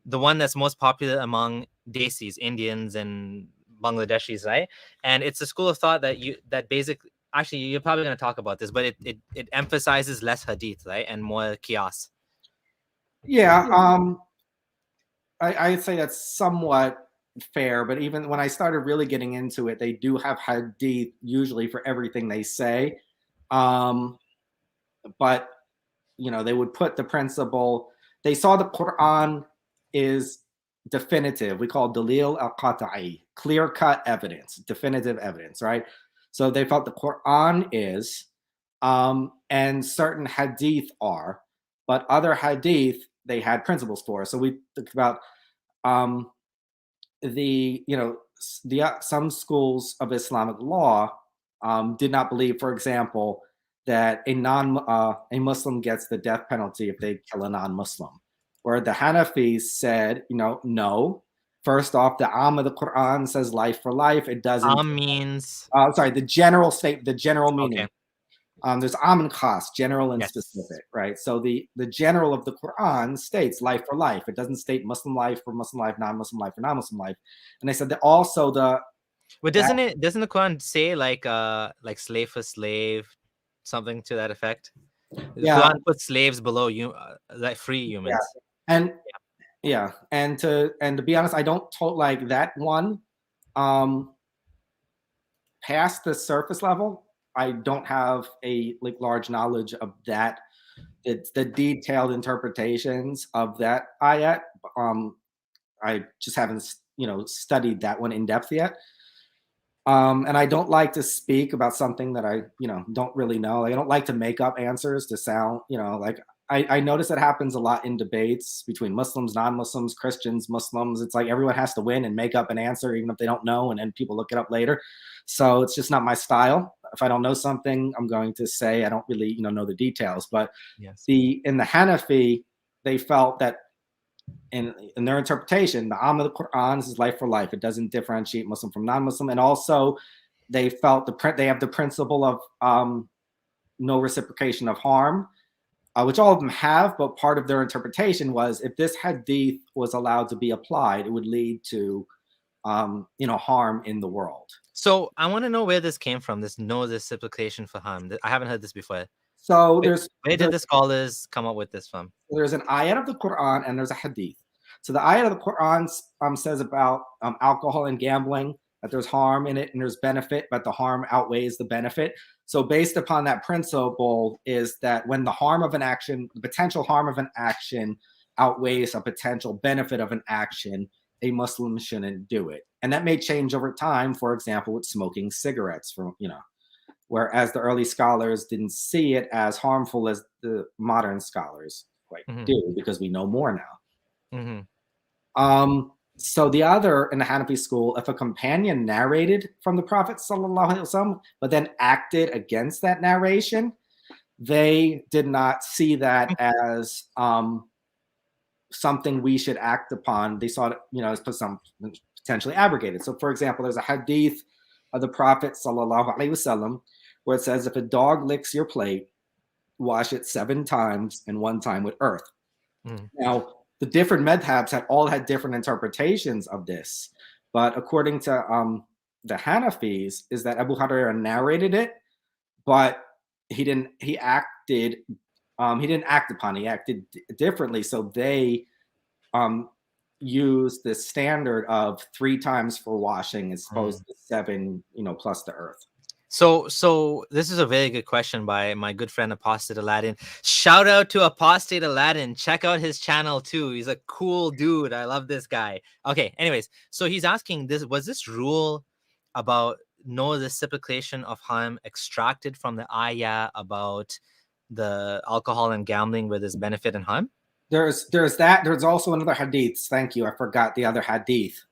the one that's most popular among Desis, Indians and Bangladeshis, right? And it's a school of thought that basically, actually, you're probably going to talk about this, but it emphasizes less hadith, right, and more qiyas. Yeah, I'd say that's somewhat fair, but even when I started really getting into it, they do have hadith usually for everything they say. But they would put the principle. They saw the Quran is definitive. We call dalil al-qata'i, clear-cut evidence, definitive evidence, right? So they felt the Quran is, and certain hadith are, but other hadith they had principles for. So we think about some schools of Islamic law did not believe, for example, that a Muslim gets the death penalty if they kill a non-Muslim, where the Hanafis said, no. First off, the of the Quran says life for life. It doesn't. Means. The general meaning. Okay. There's and khas, general and Yes. specific, right? So the general of the Quran states life for life. It doesn't state Muslim life for Muslim life, non-Muslim life for non-Muslim life. And they said that also But doesn't the Quran say like slave for slave, something to that effect? The Quran puts slaves below you, like free humans. Yeah. And to be honest, I don't like that one. Past the surface level, I don't have a large knowledge of that. It's the detailed interpretations of that ayat. I just haven't studied that one in depth yet. And I don't like to speak about something that I don't really know. I don't like to make up answers to sound like I notice that happens a lot in debates between Muslims, non-Muslims, Christians, Muslims. It's like everyone has to win and make up an answer even if they don't know, and then people look it up later. So it's just not my style. If I don't know something, I'm going to say I don't really know the details. But yes. in the Hanafi, they felt that in their interpretation, the of the Quran is life for life. It doesn't differentiate Muslim from non-Muslim. And also they felt they have the principle of no reciprocation of harm, which all of them have, but part of their interpretation was if this hadith was allowed to be applied, it would lead to harm in the world. So I want to know where this came from, this no reciprocation for harm. I haven't heard this before. So where did the scholars come up with this from? There's an ayat of the Quran and there's a hadith. So the ayat of the Quran says about alcohol and gambling, that there's harm in it and there's benefit, but the harm outweighs the benefit. So based upon that principle is that when the potential harm of an action outweighs a potential benefit of an action, a Muslim shouldn't do it. And that may change over time, for example, with smoking cigarettes, whereas the early scholars didn't see it as harmful as the modern scholars do, because we know more now. So the other, in the Hanafi school, if a companion narrated from the Prophet ﷺ, but then acted against that narration, they did not see that as something we should act upon. They saw it, as some potentially abrogated. So, for example, there's a hadith of the Prophet ﷺ where it says, if a dog licks your plate, wash it 7 times and 1 time with earth. Now, the different madhabs all had different interpretations of this, but according to the Hanafis, is that Abu Hurairah narrated it, but he didn't act upon it. He acted differently. So they used the standard of 3 times for washing as opposed to 7, plus the earth. So this is a very good question by my good friend Apostate Aladdin. Shout out to Apostate Aladdin. Check out his channel too. He's a cool dude. I love this guy. Okay, anyways, so he's asking, this was this rule about no reciprocation of harm extracted from the ayah about the alcohol and gambling with is benefit and harm? There's that. There's also another hadith. Thank you. I forgot the other hadith.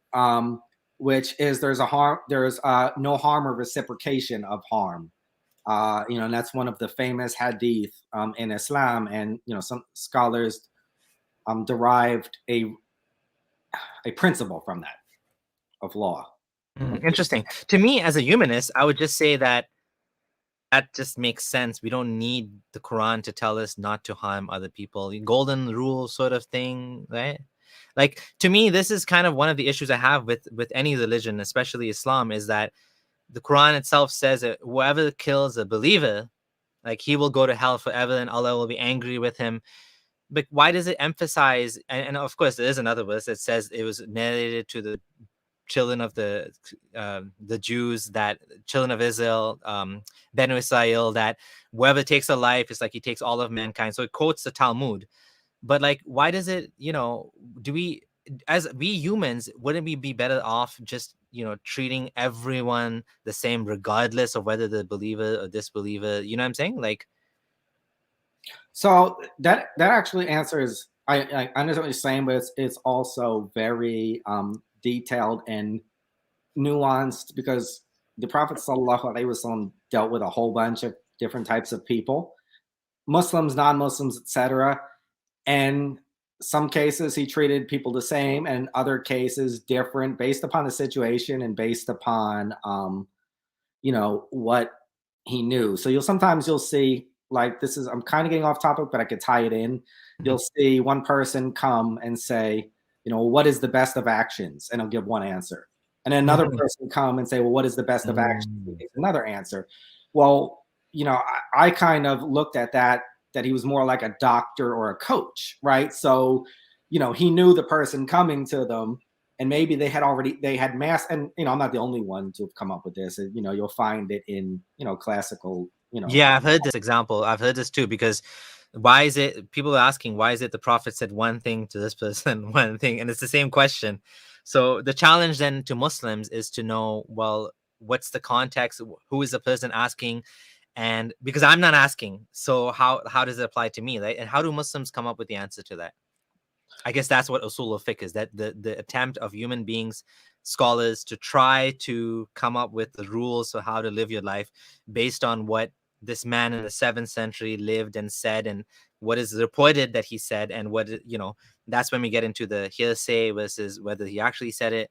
Which is there's no harm or reciprocation of harm. And that's one of the famous hadith in Islam, and some scholars derived a principle from that of law. Interesting. To me, as a humanist, I would just say that just makes sense. We don't need the Quran to tell us not to harm other people. Golden rule sort of thing, right? Like, to me, this is kind of one of the issues I have with any religion, especially Islam, is that the Quran itself says that whoever kills a believer, like, he will go to hell forever and Allah will be angry with him. But why does it emphasize, and of course there is another verse that says it was narrated to the children of the Jews, that children of Israel, Benu Israel, that whoever takes a life is like he takes all of mankind. So it quotes the Talmud. But like, why does it, do we, as we humans, wouldn't we be better off just, treating everyone the same, regardless of whether they're believer or disbeliever? You know what I'm saying? Like, so that actually answers. I understand what you're saying, but it's also very detailed and nuanced, because the Prophet sallallahu alaihi wasallam dealt with a whole bunch of different types of people, Muslims, non-Muslims, etc. And some cases he treated people the same, and other cases different, based upon the situation and based upon what he knew. So you'll see, like, this is, I'm kind of getting off topic, but I could tie it in. You'll see one person come and say, what is the best of actions? And he'll give one answer. And then another person come and say, well, what is the best of actions? He gives another answer. Well, I kind of looked at that he was more like a doctor or a coach, right? So, he knew the person coming to them, and maybe they had mass, and I'm not the only one to have come up with this. You'll find it in classical. Yeah, I've heard this example. I've heard this too, because why is it, people are asking, why is it the Prophet said one thing to this person, one thing, and it's the same question. So the challenge then to Muslims is to know, well, what's the context? Who is the person asking? And because I'm not asking, so how does it apply to me, right? And how do Muslims come up with the answer to that? I guess that's what Usul al-Fiqh is, that the attempt of human beings, scholars, to try to come up with the rules for how to live your life based on what this man in the 7th century lived and said, and what is reported that he said, and what, that's when we get into the hearsay versus whether he actually said it.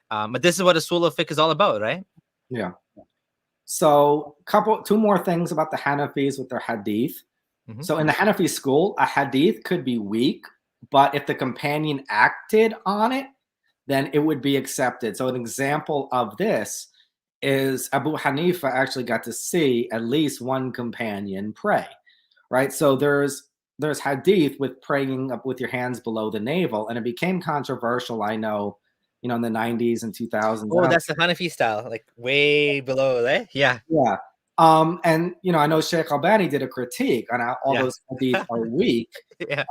But this is what Usul al-Fiqh is all about, right? Yeah. So two more things about the Hanafis with their hadith. So in the Hanafi school, a hadith could be weak, but if the companion acted on it, then it would be accepted. So an example of this is Abu Hanifa actually got to see at least one companion pray, right? So there's hadith with praying up with your hands below the navel, and it became controversial, I know, in the 90s and 2000s. Oh, that's the Hanafi style, like way below, right? Yeah. Yeah. And I know Sheikh Albani did a critique on how all those hadith are weak. Yeah.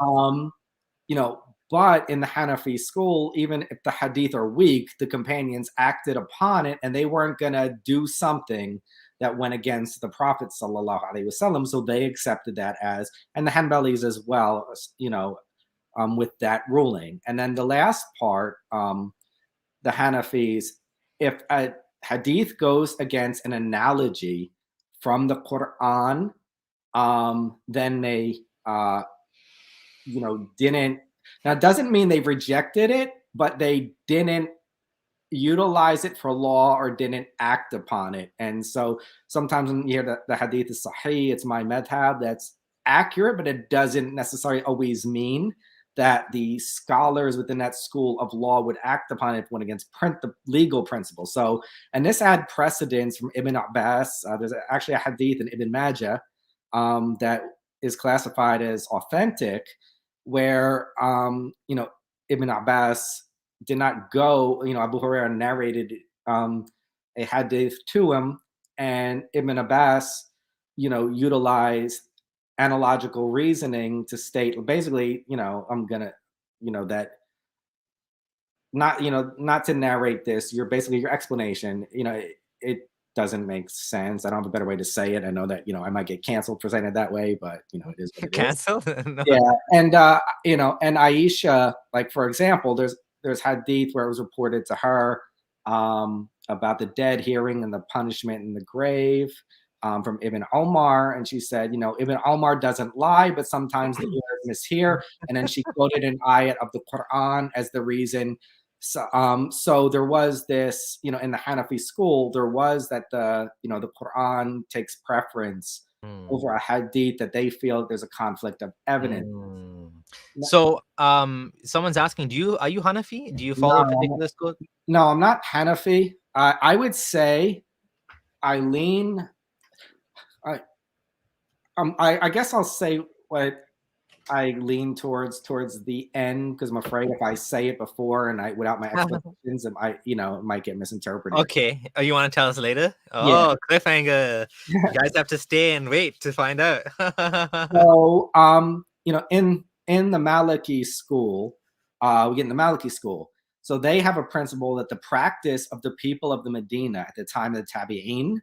But in the Hanafi school, even if the hadith are weak, the companions acted upon it, and they weren't gonna do something that went against the Prophet sallallahu alaihi wasallam. So they accepted that as, and the Hanbalis as well, with that ruling. And then the last part, the Hanafis, if a hadith goes against an analogy from the Quran, then they, didn't. Now, it doesn't mean they've rejected it, but they didn't utilize it for law or didn't act upon it. And so sometimes when you hear that the hadith is sahih, it's my madhab, that's accurate, but it doesn't necessarily always mean that the scholars within that school of law would act upon it when against the legal principles. So, and this had precedence from Ibn Abbas. There's actually a hadith in Ibn Majah that is classified as authentic, where Ibn Abbas did not go. Abu Hurairah narrated a hadith to him, And Ibn Abbas, utilized analogical reasoning to state basically, I'm gonna, that not to narrate this, your explanation, it doesn't make sense. I don't have a better way to say it. I know that, I might get canceled for saying it that way, but it is what it is. Cancel? No. Yeah. And and Aisha, like for example, there's hadith where it was reported to her about the dead hearing and the punishment in the grave, from Ibn Omar, and she said, Ibn Omar doesn't lie, but sometimes the ears mishear. And then she quoted an ayat of the Quran as the reason. So there was this, in the Hanafi school, there was that the Quran takes preference over a hadith that they feel there's a conflict of evidence. So, someone's asking, are you Hanafi? Do you follow a particular school? No, I'm not Hanafi. I would say I lean. I guess I'll say what I lean towards the end, because I'm afraid if I say it before and without my explanations, it might get misinterpreted. Okay. Oh, you want to tell us later? Yeah. Oh, cliffhanger. You guys have to stay and wait to find out. So, in the Maliki school, we get in the Maliki school. So they have a principle that the practice of the people of the Medina at the time of the Tabi'in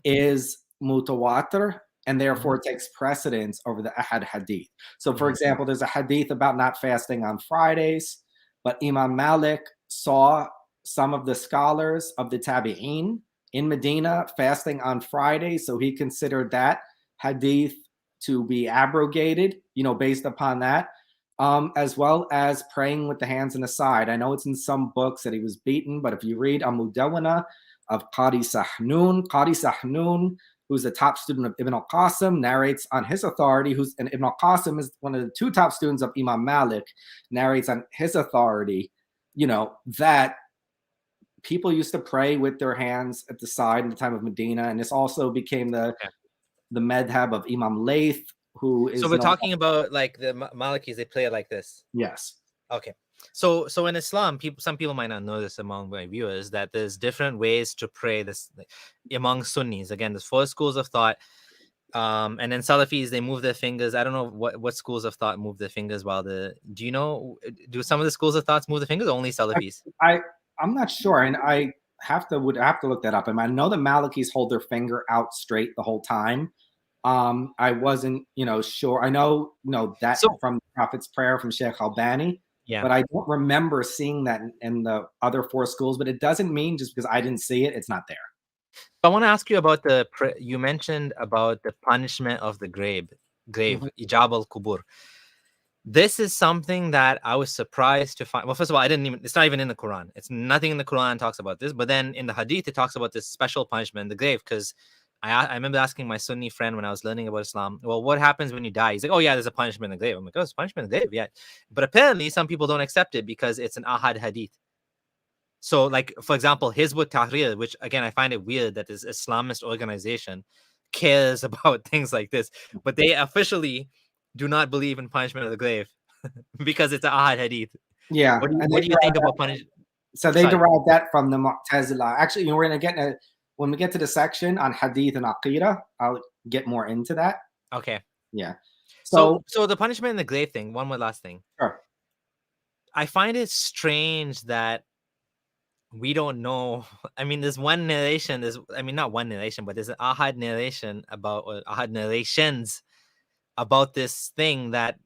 is mutawatir, and therefore takes precedence over the ahad hadith. So, for example, there's a hadith about not fasting on Fridays, but Imam Malik saw some of the scholars of the Tabi'in in Medina fasting on Fridays, so he considered that hadith to be abrogated, based upon that, as well as praying with the hands in the side. I know it's in some books that he was beaten, but if you read Al-Mudawwana of Qadi Sahnun, who's a top student of Ibn al-Qasim, narrates on his authority, and Ibn al-Qasim is one of the two top students of Imam Malik, narrates on his authority, that people used to pray with their hands at the side in the time of Medina, and this also became the madhab of Imam Layth, who is. So we're talking about like the Malikis, they play it like this. Yes. Okay. So in Islam, some people might not know this among my viewers, that there's different ways to pray this among Sunnis. Again, there's 4 schools of thought. And then Salafis, they move their fingers. I don't know what schools of thought move their fingers do you know, do some of the schools of thoughts move the fingers, or only Salafis? I'm not sure, and would have to look that up. I know the Malikis hold their finger out straight the whole time. I wasn't, sure. I know, that from the Prophet's prayer from Shaykh Albani. Yeah. But I don't remember seeing that in the other 4 schools. But it doesn't mean just because I didn't see it, it's not there. I want to ask you about you mentioned about the punishment of the grave, Ijab al-Kubur. This is something that I was surprised to find. Well, first of all, it's not even in the Quran. It's nothing in the Quran talks about this. But then in the Hadith, it talks about this special punishment in the grave, because I remember asking my Sunni friend when I was learning about Islam, well, what happens when you die? He's like, oh, yeah, there's a punishment in the grave. I'm like, oh, it's punishment in the grave, yeah. But apparently, some people don't accept it because it's an ahad hadith. So, like, for example, Hizb ut-Tahrir, which, again, I find it weird that this Islamist organization cares about things like this, but they officially do not believe in punishment of the grave because it's an ahad hadith. Yeah. What do you think about punishment? So they derive that from the Mu'tazila. Actually, we're going to get when we get to the section on hadith and aqidah, I'll get more into that. Okay. Yeah. So the punishment in the grave thing, one more last thing. Sure. I find it strange that we don't know. I mean, there's one narration, not one narration, but there's an ahad narration ahad narrations about this thing that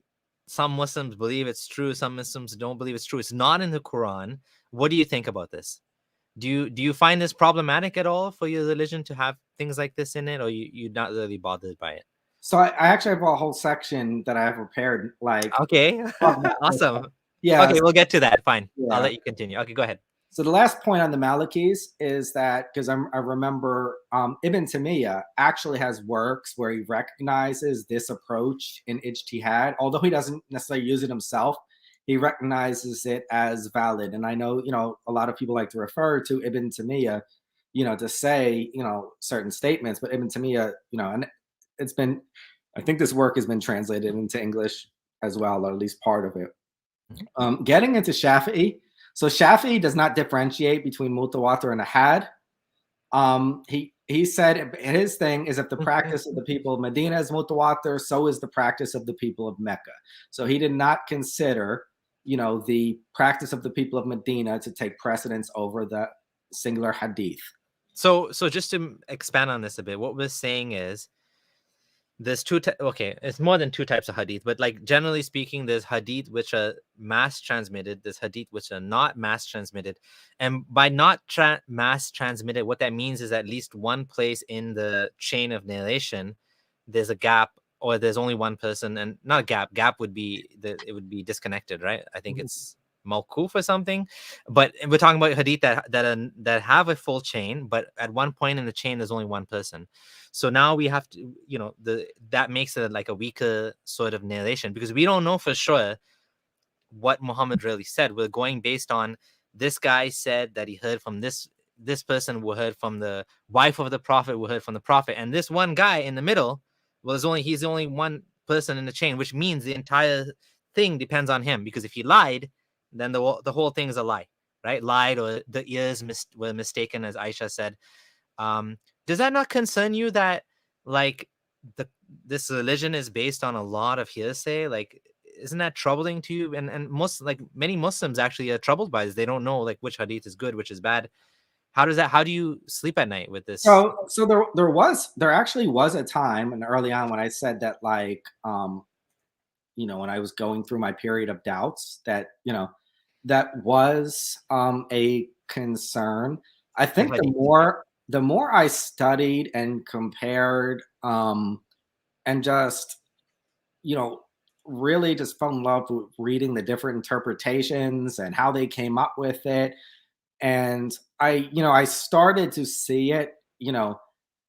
some Muslims believe it's true, some Muslims don't believe it's true. It's not in the Quran. What do you think about this? Do you find this problematic at all for your religion to have things like this in it, or you're not really bothered by it? So I actually have a whole section that I have prepared. Like, okay, awesome. Yeah. Okay, we'll get to that. Fine. Yeah. I'll let you continue. Okay, go ahead. So the last point on the Malikis is that, because I remember Ibn Taymiyyah actually has works where he recognizes this approach in ijtihad, although he doesn't necessarily use it himself. He recognizes it as valid. And I know, a lot of people like to refer to Ibn Taymiyyah, to say, certain statements, but Ibn Taymiyyah, and I think this work has been translated into English as well, or at least part of it. Getting into Shafi'i. So Shafi'i does not differentiate between mutawatir and ahad. he said his thing is if the practice of the people of Medina is mutawatir, so is the practice of the people of Mecca. So he did not consider, the practice of the people of Medina to take precedence over the singular hadith. So just to expand on this a bit, what we're saying is there's okay, it's more than two types of hadith, but like generally speaking, there's hadith which are mass transmitted, there's hadith which are not mass transmitted. And by not mass transmitted, what that means is at least one place in the chain of narration there's a gap, or there's only one person, and not a gap would be it would be disconnected, right? I think it's mawquf or something. But we're talking about hadith that have a full chain, but at one point in the chain there's only one person. So now we have to, that makes it like a weaker sort of narration, because we don't know for sure what Muhammad really said. We're going based on this guy said that he heard from this person, who heard from the wife of the prophet, who heard from the prophet, and this one guy in the middle, well, he's only one person in the chain, which means the entire thing depends on him, because if he lied, then the whole thing is a lie, right? Lied, or the ears were mistaken, as Aisha said. Does that not concern you that like this religion is based on a lot of hearsay? Like, isn't that troubling to you? And many Muslims actually are troubled by this. They don't know like which hadith is good, which is bad. How do you sleep at night with this? So there actually was a time, and early on, when I said that, like, when I was going through my period of doubts, that that was a concern. I think the more I studied and compared, and just really just fell in love with reading the different interpretations and how they came up with it. And I started to see it,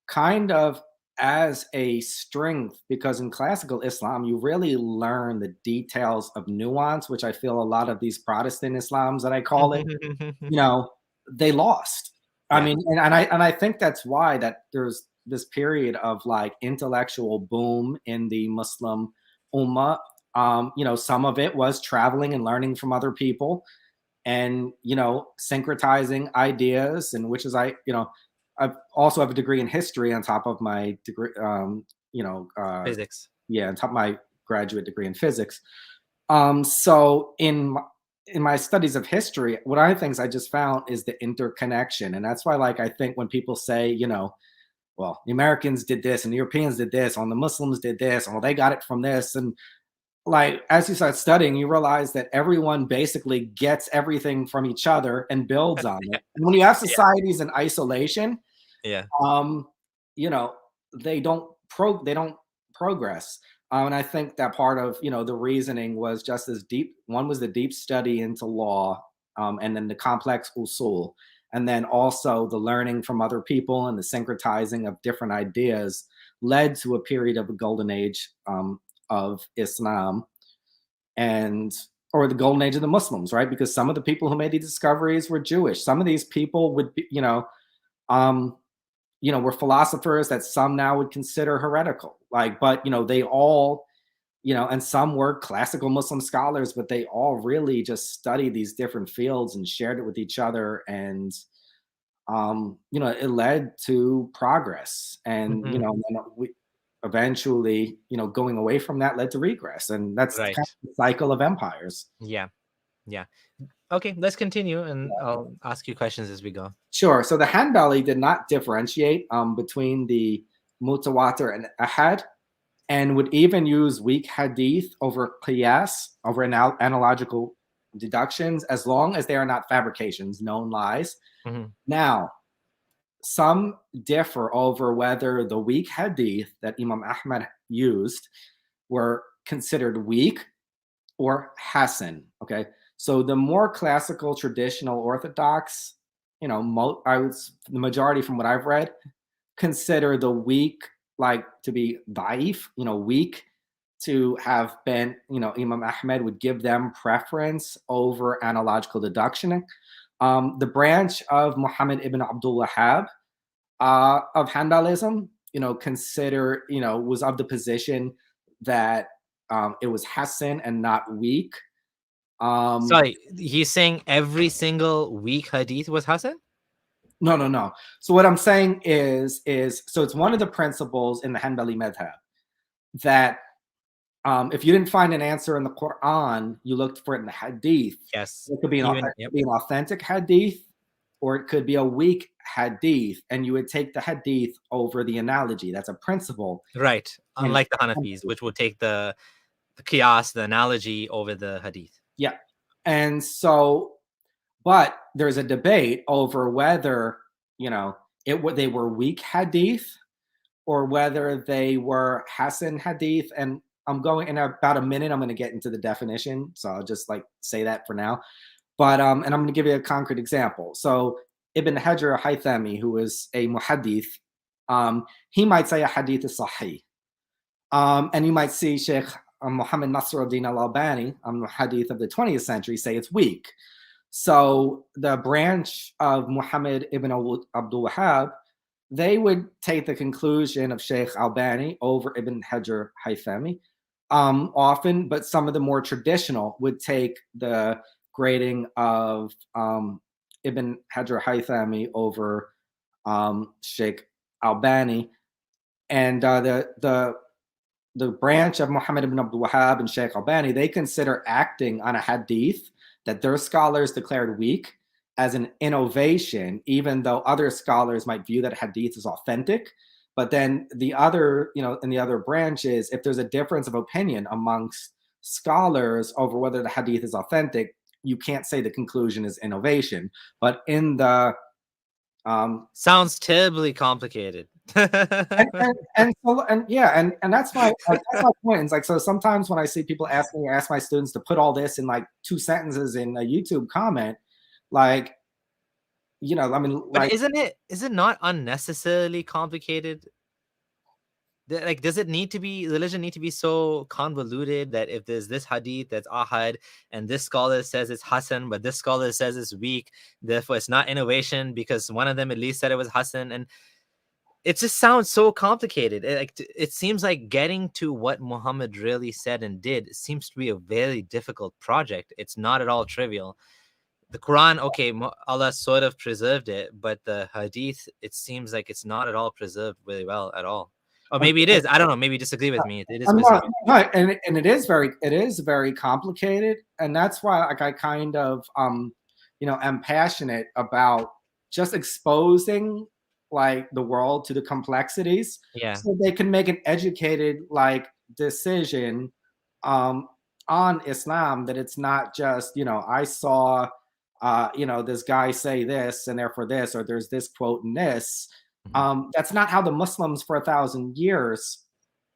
kind of as a strength, because in classical Islam, you really learn the details of nuance, which I feel a lot of these Protestant Islams, that I call it, they lost. I mean, and I think that's why that there's this period of like intellectual boom in the Muslim ummah. Some of it was traveling and learning from other people, and syncretizing ideas, and which is I also have a degree in history on top of my degree, Physics. Yeah, on top of my graduate degree in physics. So in my studies of history, one of the things I just found is the interconnection, and that's why, like, I think when people say, well, the Americans did this and the Europeans did this, and the Muslims did this, and well, they got it from this, and like, as you start studying, you realize that everyone basically gets everything from each other and builds on it. And when you have societies in isolation, um, they don't progress. And I think that part of the reasoning was just as deep. One was the deep study into law, and then the complex usul, and then also the learning from other people and the syncretizing of different ideas led to a period of a golden age of Islam, or the golden age of the Muslims, right? Because some of the people who made these discoveries were Jewish. Some of these people would be, were philosophers that some now would consider heretical. Like, but they all, and some were classical Muslim scholars, but they all really just studied these different fields and shared it with each other, and it led to progress. And we eventually, going away from that led to regress, and that's kind of the cycle of empires. Yeah. Okay, let's continue, and I'll ask you questions as we go. Sure. So the Hanbali did not differentiate between the Mutawata and Ahad, and would even use weak hadith over qiyas, over analogical deductions, as long as they are not fabrications, known lies. Now, some differ over whether the weak hadith that Imam Ahmad used were considered weak or hasan. Okay, so the more classical, traditional, orthodox, the majority from what I've read, consider the weak like to be daif, weak, to have been, Imam Ahmad would give them preference over analogical deduction. The branch of Muhammad ibn Abdul Wahhab of Hanbalism, was of the position that it was Hassan and not weak. Sorry, he's saying every single weak hadith was Hassan? No. So what I'm saying is so it's one of the principles in the Hanbali madhab that if you didn't find an answer in the Quran, you looked for it in the Hadith. Yes. It could be Even an authentic Hadith, or it could be a weak Hadith, and you would take the Hadith over the analogy. That's a principle. right. And Unlike the Hanafis, which will take the qiyas, the analogy, over the hadith. yeah, and so, but there's a debate over whether they were weak Hadith or whether they were Hassan Hadith. And I'm going in about a minute. I'm going to get into the definition, so I'll just like say that for now. But and I'm going to give you a concrete example. So Ibn Hajar al-Haythami, who is a muhaddith, he might say a hadith is sahih, and you might see Sheikh Muhammad Nasruddin al-Albani, the hadith of the 20th century, say it's weak. So the branch of Muhammad ibn Abdul Wahhab, they would take the conclusion of Sheikh Albani over Ibn Hajar Haythami often, but some of the more traditional would take the grading of Ibn Hajar Haythami over Sheikh Albani. And the branch of Muhammad ibn Abdul Wahhab and Sheikh Albani, they consider acting on a hadith that their scholars declared weak as an innovation, even though other scholars might view that hadith as authentic. But then the other, in the other branches, if there's a difference of opinion amongst scholars over whether the hadith is authentic, you can't say the conclusion is innovation. But in the sounds terribly complicated. and that's my point. It's like, so sometimes when I see people ask my students to put all this in like 2 sentences in a YouTube comment, like, I mean, but is it not unnecessarily complicated? Like, does religion need to be so convoluted that if there's this hadith that's ahad and this scholar says it's hasan, but this scholar says it's weak, therefore it's not innovation because one of them at least said it was hasan? And it just sounds so complicated. It seems like getting to what Muhammad really said and did seems to be a very difficult project. It's not at all trivial. The Quran, okay, Allah sort of preserved it, but the hadith, it seems like it's not at all preserved really well at all. Or maybe it is. I don't know. Maybe disagree with me. It is preserved. And it is very complicated, and that's why like I kind of am passionate about just exposing like the world to the complexities, so they can make an educated like decision on Islam, that it's not just I saw this guy say this and therefore this, or there's this quote in this. That's not how the Muslims for 1,000 years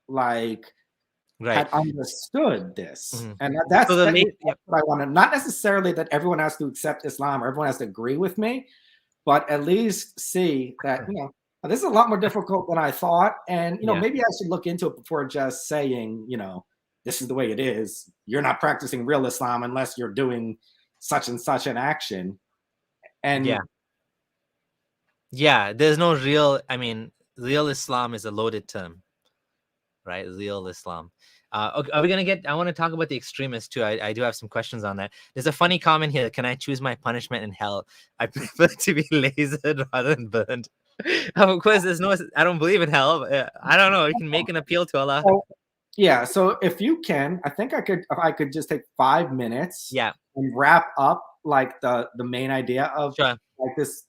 had understood this. And that's what I want to, not necessarily that everyone has to accept Islam or everyone has to agree with me, but at least see that this is a lot more difficult than I thought, and maybe I should look into it before just saying this is the way it is. You're not practicing real Islam unless you're doing such and such an action. And there's no real, real Islam is a loaded term, right? Real Islam. Okay, are we gonna I want to talk about the extremists too. I do have some questions on that. There's a funny comment here. Can I choose my punishment in hell? I prefer to be lasered rather than burned. Of course, I don't believe in hell. But, I don't know. You can make an appeal to Allah. So if you can, I think if I could just take 5 minutes and wrap up like the main idea of like this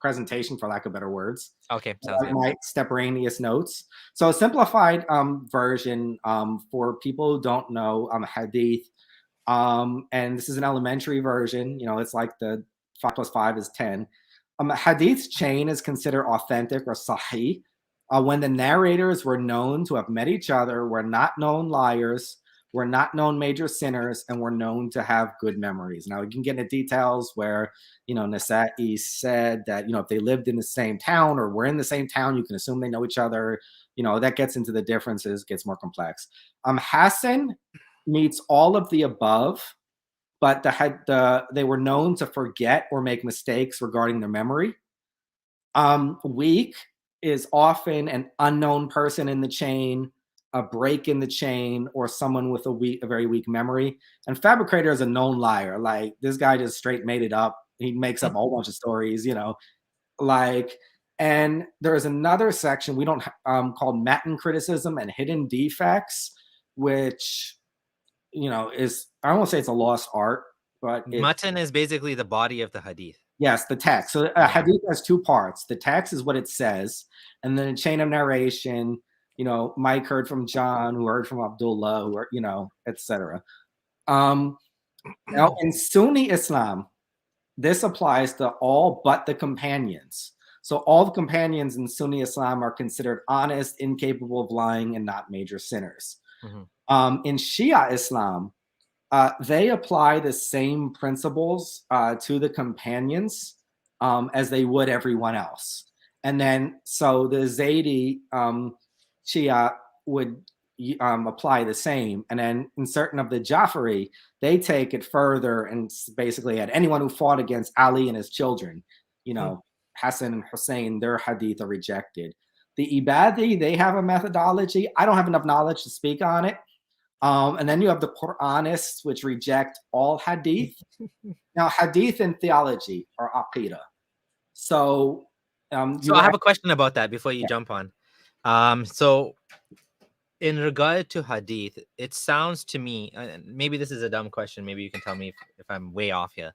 presentation, for lack of better words. Okay, sounds good. My extemporaneous notes. So a simplified version for people who don't know hadith, and this is an elementary version. It's like the 5 + 5 is 10. Hadith's chain is considered authentic or sahih when the narrators were known to have met each other, were not known liars, were not known major sinners, and were known to have good memories. Now, we can get into details where, Nasa'i said that, if they lived in the same town or were in the same town, you can assume they know each other. That gets into the differences, gets more complex. Hassan meets all of the above, but they were known to forget or make mistakes regarding their memory. Weak is often an unknown person in the chain, a break in the chain, or someone with a very weak memory. And fabricator is a known liar. Like, this guy just straight made it up. He makes up a whole bunch of stories, Like, and there's another section we don't called Matan criticism and hidden defects, which is, I won't say it's a lost art, but Mutton is basically the body of the hadith. yes, the text. So a hadith has two parts. The text is what it says, and then a chain of narration. Mike heard from John, who heard from Abdullah, etc. Now in Sunni Islam, this applies to all but the companions. So all the companions in Sunni Islam are considered honest, incapable of lying, and not major sinners. In Shia Islam, they apply the same principles to the companions as they would everyone else. And then, so the Zaydi Shia would apply the same. And then in certain of the Jafari, they take it further and basically at anyone who fought against Ali and his children, Hassan and Hussein, their hadith are rejected. The Ibadi, they have a methodology. I don't have enough knowledge to speak on it. And then you have the Quranists, which reject all hadith. Now, hadith and theology are aqidah. So, I have a question about that before you jump on. So, in regard to hadith, it sounds to me, maybe this is a dumb question. Maybe you can tell me if I'm way off here.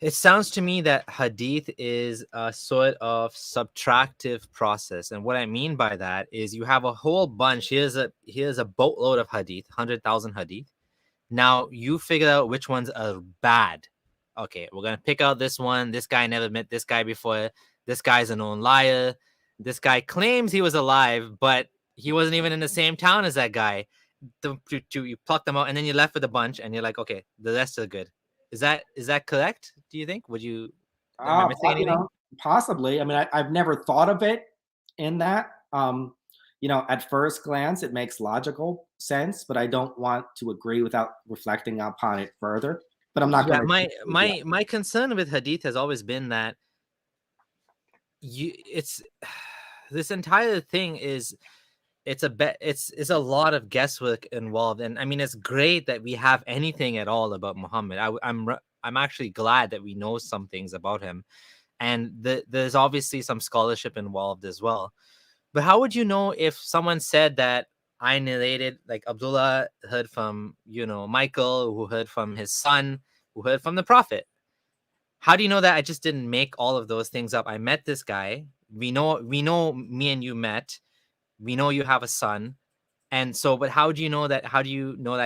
It sounds to me that hadith is a sort of subtractive process. And what I mean by that is you have a whole bunch. Here's a boatload of hadith, 100,000 hadith. Now you figure out which ones are bad. Okay, we're going to pick out this one. This guy never met this guy before. This guy's a known liar. This guy claims he was alive, but he wasn't even in the same town as that guy. You pluck them out, and then you're left with a bunch, and you're like, okay, the rest are good. Is that correct? Do you think? Would you? Am I missing anything? Possibly. I mean, I've never thought of it in that. At first glance, it makes logical sense, but I don't want to agree without reflecting upon it further. But I'm not going to. My concern with hadith has always been that this entire thing is. It's a lot of guesswork involved, and I mean it's great that we have anything at all about Muhammad. I'm actually glad that we know some things about him, and there's obviously some scholarship involved as well. But how would you know if someone said that I narrated, like Abdullah heard from Michael, who heard from his son, who heard from the Prophet? How do you know that I just didn't make all of those things up? I met this guy. We know me and you met. We know you have a son. And so, but how do you know that I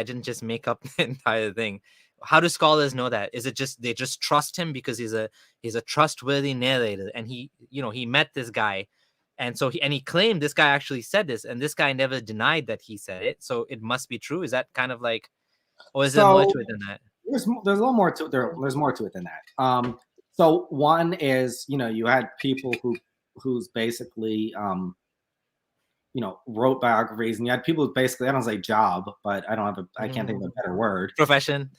didn't just make up the entire thing? How do scholars know that? Is it just, they just trust him because he's a trustworthy narrator, and he met this guy. And so he claimed this guy actually said this, and this guy never denied that he said it. So it must be true. Is that kind of like, or is there more to it than that? There's a little more to it. There's more to it than that. So one is, you had people who's basically, wrote biographies, and you had people who basically, I don't say job, but I can't think of a better word. Profession.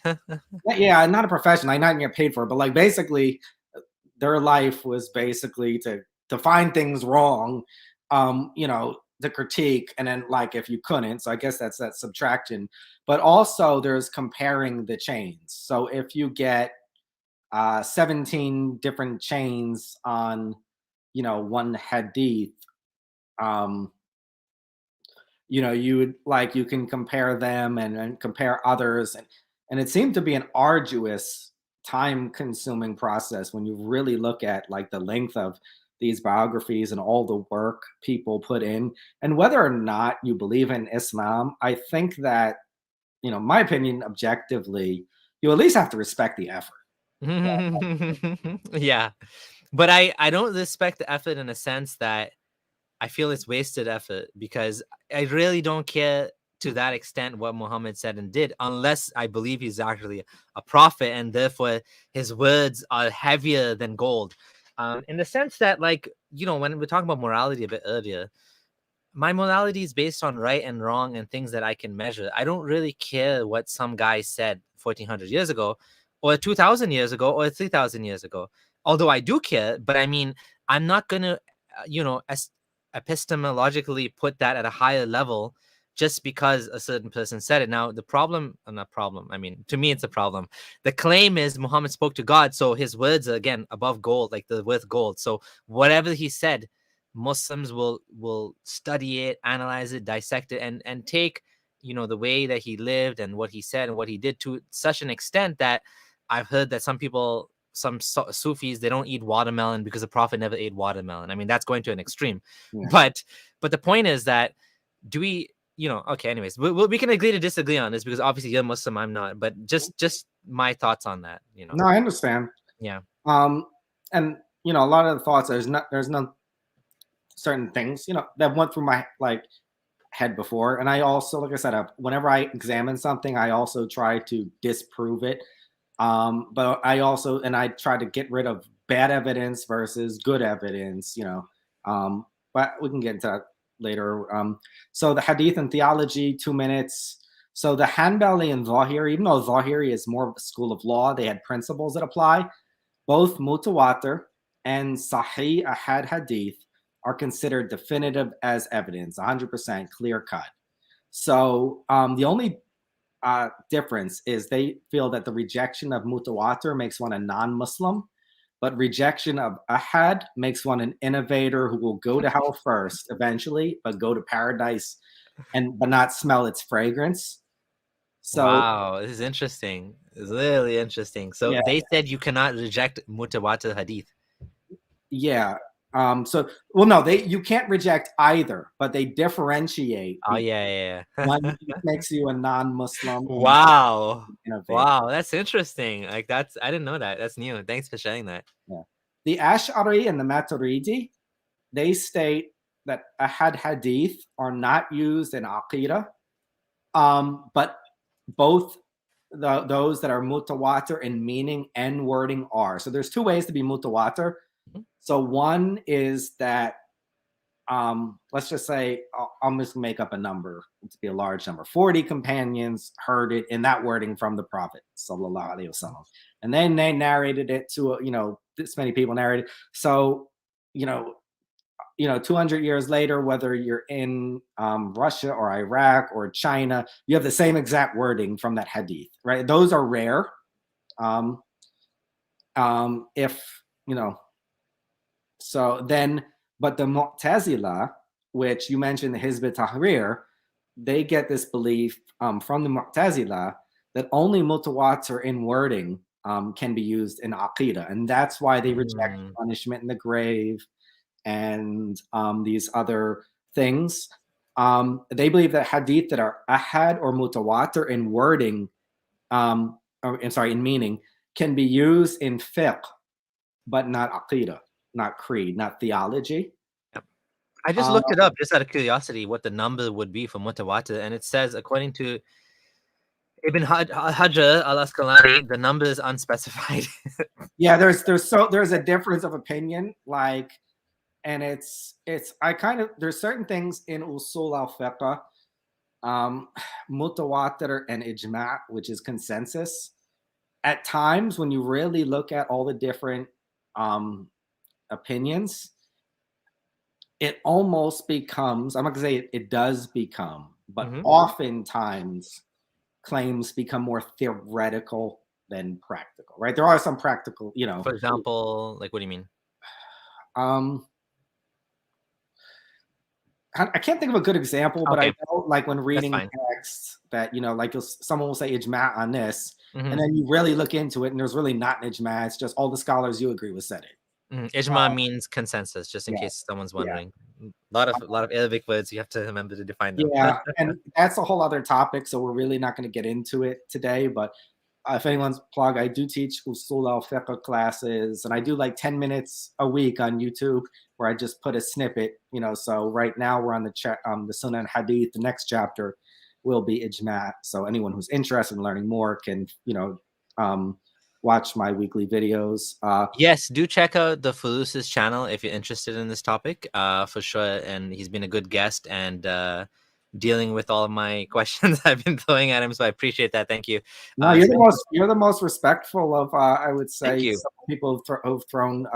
Yeah, not a profession. I not get paid for it, but like basically their life was basically to find things wrong, to critique, and then like if you couldn't, so I guess that's that subtraction. But also there's comparing the chains. So if you get 17 different chains on one hadith, you can compare them and compare others, and it seemed to be an arduous, time-consuming process when you really look at like the length of these biographies and all the work people put in. And whether or not you believe in Islam, I think that, my opinion, objectively, you at least have to respect the effort. Yeah, but I don't respect the effort in a sense that I feel it's wasted effort, because I really don't care to that extent what Muhammad said and did, unless I believe he's actually a prophet, and therefore his words are heavier than gold. In the sense that, like, when we're talking about morality a bit earlier, my morality is based on right and wrong and things that I can measure. I don't really care what some guy said 1400 years ago, or 2000 years ago, or 3000 years ago. Although I do care, but I mean, I'm not going to, epistemologically put that at a higher level just because a certain person said it. Now, the problem, not problem, I mean, to me, it's a problem. The claim is Muhammad spoke to God, so his words are, again, above gold, like the worth gold. So whatever he said, Muslims will study it, analyze it, dissect it, and take, the way that he lived and what he said and what he did to such an extent that I've heard that some people, some Sufis, they don't eat watermelon because the Prophet never ate watermelon. I mean, that's going to an extreme. Yeah. But the point is that, do we, okay, anyways, we can agree to disagree on this, because obviously you're Muslim, I'm not, but just my thoughts on that. No, I understand. Yeah. And a lot of the thoughts, there's no certain things that went through my head before, and I also, like I said, whenever I examine something, I also try to disprove it. But I try to get rid of bad evidence versus good evidence. But we can get into that later. So the hadith and theology, 2 minutes. So the Hanbali and Zahiri, even though Zahiri is more of a school of law, they had principles that apply. Both Mutawatir and Sahih Ahad hadith are considered definitive as evidence, 100% clear cut. So the only difference is they feel that the rejection of Mutawatir makes one a non-Muslim, but rejection of Ahad makes one an innovator who will go to hell first eventually, but go to paradise but not smell its fragrance. So wow, this is interesting. It's really interesting. So yeah. They said you cannot reject Mutawatir hadith. Yeah. No, you can't reject either, but they differentiate. Oh yeah. One makes you a non-Muslim. Wow. Wow, that's interesting. I didn't know that. That's new. Thanks for sharing that. Yeah. The Ash'ari and the Maturidi, they state that Ahad hadith are not used in Aqidah, but both those that are mutawatir in meaning and wording are. So there's two ways to be mutawatir. So one is that, let's just say, I'll just make up a number to be a large number. 40 companions heard it in that wording from the Prophet, sallallahu alaihi wasallam, and then they narrated it to this many people narrated. So 200 years later, whether you're in Russia or Iraq or China, you have the same exact wording from that hadith, right? Those are rare. So then, but the Mu'tazila, which you mentioned, the Hizb ut-Tahrir, they get this belief from the Mu'tazila that only mutawatir in wording can be used in Aqidah. And that's why they reject punishment in the grave and these other things. They believe that hadith that are ahad or mutawatir in wording, in meaning, can be used in fiqh, but not aqidah, not creed, not theology. I just looked it up just out of curiosity what the number would be for mutawatir, and it says, according to Ibn Hajar al-Asqalani, the number is unspecified. Yeah, there's a difference of opinion, and there's certain things in Usul al-Fiqh, Mutawatir and Ijma', which is consensus. At times, when you really look at all the different opinions, it almost becomes, I'm not going to say it does become, but oftentimes claims become more theoretical than practical, right? There are some practical, For example, what do you mean? I can't think of a good example, but I know, when reading text, that someone will say ijma' on this, and then you really look into it, and there's really not an ijma'. It's just all the scholars you agree with said it. Ijma means consensus, just in case someone's wondering. A lot of Arabic words, you have to remember to define them. Yeah, and that's a whole other topic, so we're really not going to get into it today. But if anyone's plug, I do teach Usul al-Fiqh classes, and I do 10 minutes a week on YouTube where I just put a snippet. So right now we're on the Sunnah and Hadith. The next chapter will be Ijma'. So anyone who's interested in learning more can watch my weekly videos. Yes, do check out the Faroos' channel if you're interested in this topic, for sure. And he's been a good guest and dealing with all of my questions I've been throwing at him. So I appreciate that. Thank you. No, you're the most respectful of I would say some people who've thrown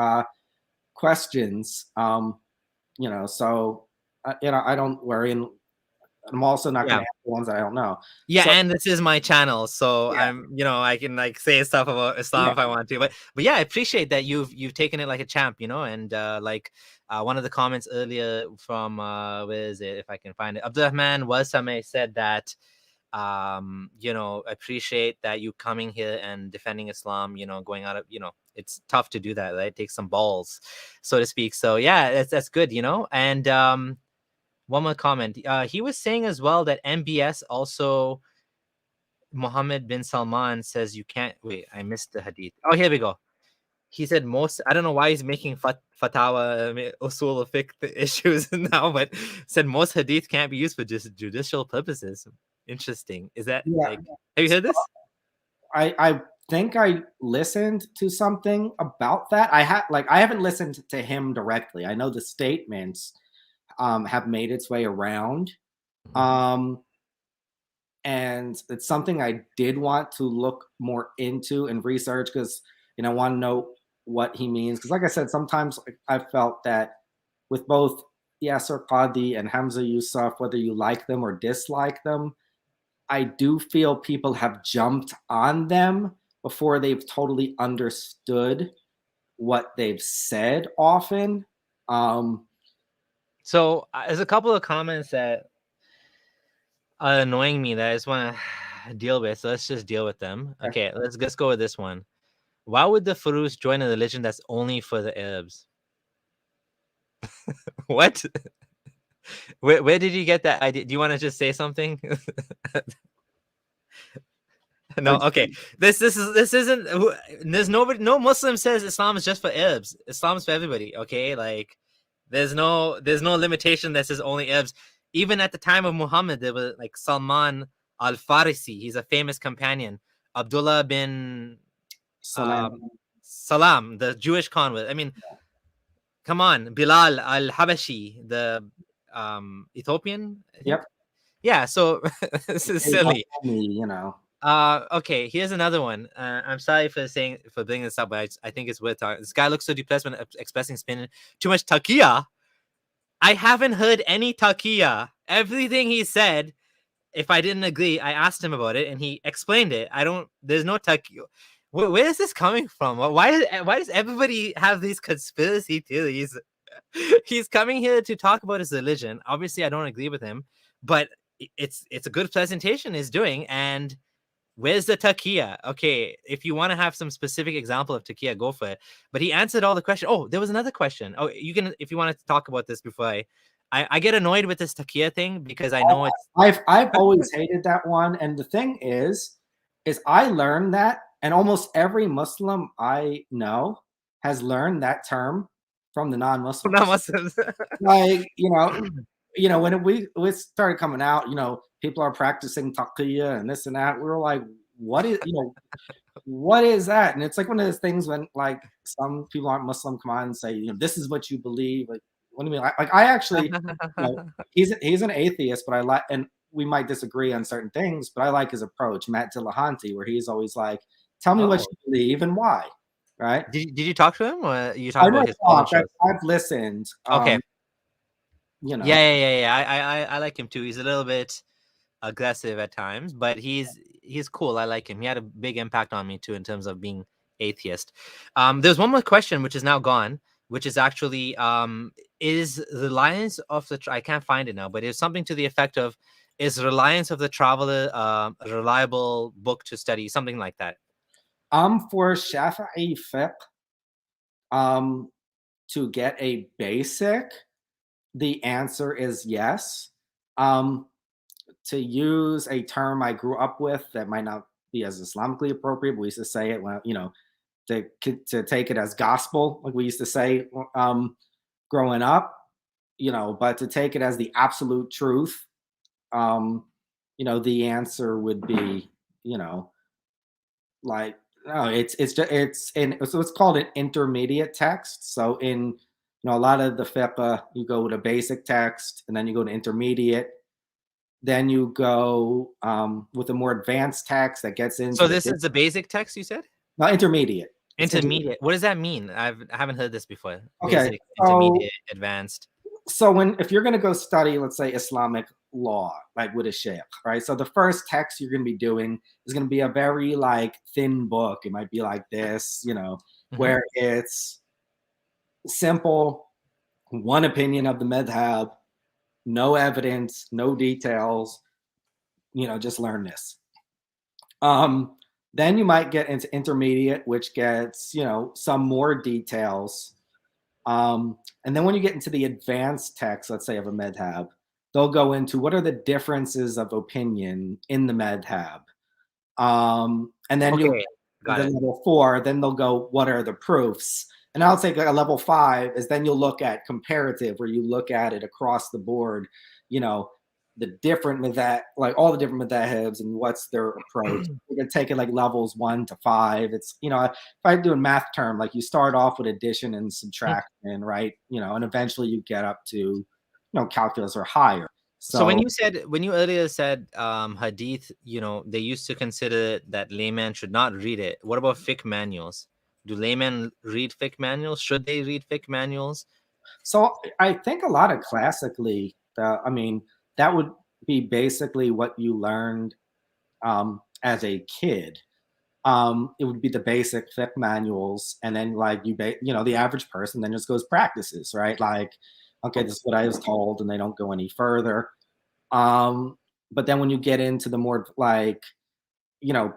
questions. So I don't worry. And I'm also not Yeah. going to answer ones that I don't know. Yeah, So and this is my channel, so yeah, I'm, I can like say stuff about Islam yeah, if I want to. But yeah, I appreciate that you've taken it like a champ, and like one of the comments earlier from where is it, if I can find it, Abdurrahman Wasame said that appreciate that you coming here and defending Islam, going out of, it's tough to do that, right? It takes some balls, so to speak. So yeah, that's good, and one more comment. He was saying as well that MBS also, Mohammed bin Salman says you can't wait. I missed the hadith. Oh, here we go. He said most. I don't know why he's making fatawa, usul al-fiqh issues now, but said most hadith can't be used for just judicial purposes. Interesting. Is that yeah. like? Have you heard this? I think I listened to something about that. I haven't listened to him directly. I know the statements have made its way around. Um, and it's something I did want to look more into and research because I want to know what he means. Because, like I said, sometimes I felt that with both Yasser Qadi and Hamza Yusuf, whether you like them or dislike them, I do feel people have jumped on them before they've totally understood what they've said often. So there's a couple of comments that are annoying me that I just want to deal with. So let's just deal with them. Okay, let's go with this one. Why would the Faroos join a religion that's only for the Arabs? What? Where did you get that idea? Do you want to just say something? No, okay. This isn't. There's nobody. No Muslim says Islam is just for Arabs. Islam is for everybody. Okay, like there's no limitation that says only Arabs. Even at the time of Muhammad, there was like Salman al-Farisi. He's a famous companion. Abdullah bin Salam, the Jewish convert. I mean, come on, Bilal al-Habashi, the Ethiopian. I think. Yep. Yeah. So this is silly. Okay, here's another one. I'm sorry for bringing this up, but I think it's worth talking. This guy looks so depressed when expressing spin too much taqiyya. I haven't heard any taqiyya. Everything he said, if I didn't agree, I asked him about it and he explained it. There's no taqiyya. Where is this coming from? Why does everybody have these conspiracy theories? He's coming here to talk about his religion. Obviously, I don't agree with him, but it's a good presentation he's doing. And where's the taqiyya? Okay, if you want to have some specific example of taqiyya, go for it. But he answered all the questions. Oh, there was another question. Oh, you can, if you wanted to talk about this before I get annoyed with this taqiyya thing because I know I've always hated that one. And the thing is I learned that, and almost every Muslim I know has learned that term from the non-Muslims. Non-Muslims. Like, when we started coming out, people are practicing taqiyya and this and that. We were like, what is that? And it's like one of those things when like some people aren't Muslim come on and say, this is what you believe. Like, what do you mean? Like I actually, he's an atheist, but I like, and we might disagree on certain things, but I like his approach, Matt Dillahunty, where he's always like, tell me what you believe and why. Right? Did you talk to him, or you talked about his shows? I've listened. Okay. Yeah. I like him too. He's a little bit aggressive at times, but he's cool. I like him. He had a big impact on me too in terms of being atheist. There's one more question which is now gone, which is actually is reliance of the I can't find it now, but it's something to the effect of, is reliance of the traveler a reliable book to study, something like that. For Shafi'i fiqh, to get a basic, the answer is yes. To use a term I grew up with that might not be as Islamically appropriate, but we used to say it when, to take it as gospel, like we used to say growing up, but to take it as the absolute truth, the answer would be, like, no, it's called an intermediate text. So in a lot of the fiqh, you go with a basic text, and then you go to intermediate. Then you go with a more advanced text that gets into. So this is the basic text you said? No, intermediate. Intermediate. What does that mean? I haven't heard this before. Okay, basic, intermediate, advanced. So if you're going to go study, let's say Islamic law, like with a sheikh, right? So the first text you're going to be doing is going to be a very like thin book. It might be like this, Mhm. where it's simple, one opinion of the madhab, no evidence, no details, just learn this. Then you might get into intermediate, which gets, some more details. And then when you get into the advanced text, let's say of a madhab, they'll go into what are the differences of opinion in the madhab. And then you'll Okay, get got the it. level 4, then they'll go, what are the proofs? And I'll take a level 5 is then you'll look at comparative, where you look at it across the board, the different madhab, like all the different madhabs and what's their approach. We're gonna take it like levels 1 to 5. It's if I do a math term, like you start off with addition and subtraction, right? And eventually you get up to calculus or higher. So So when you earlier said hadith, they used to consider that layman should not read it. What about fiqh manuals? Do laymen read fiqh manuals? Should they read fiqh manuals? So I think a lot of classically, that would be basically what you learned as a kid. It would be the basic fiqh manuals, and then like the average person then just goes practices, right? Like, okay, this is what I was told, and they don't go any further. But then when you get into the more like, you know,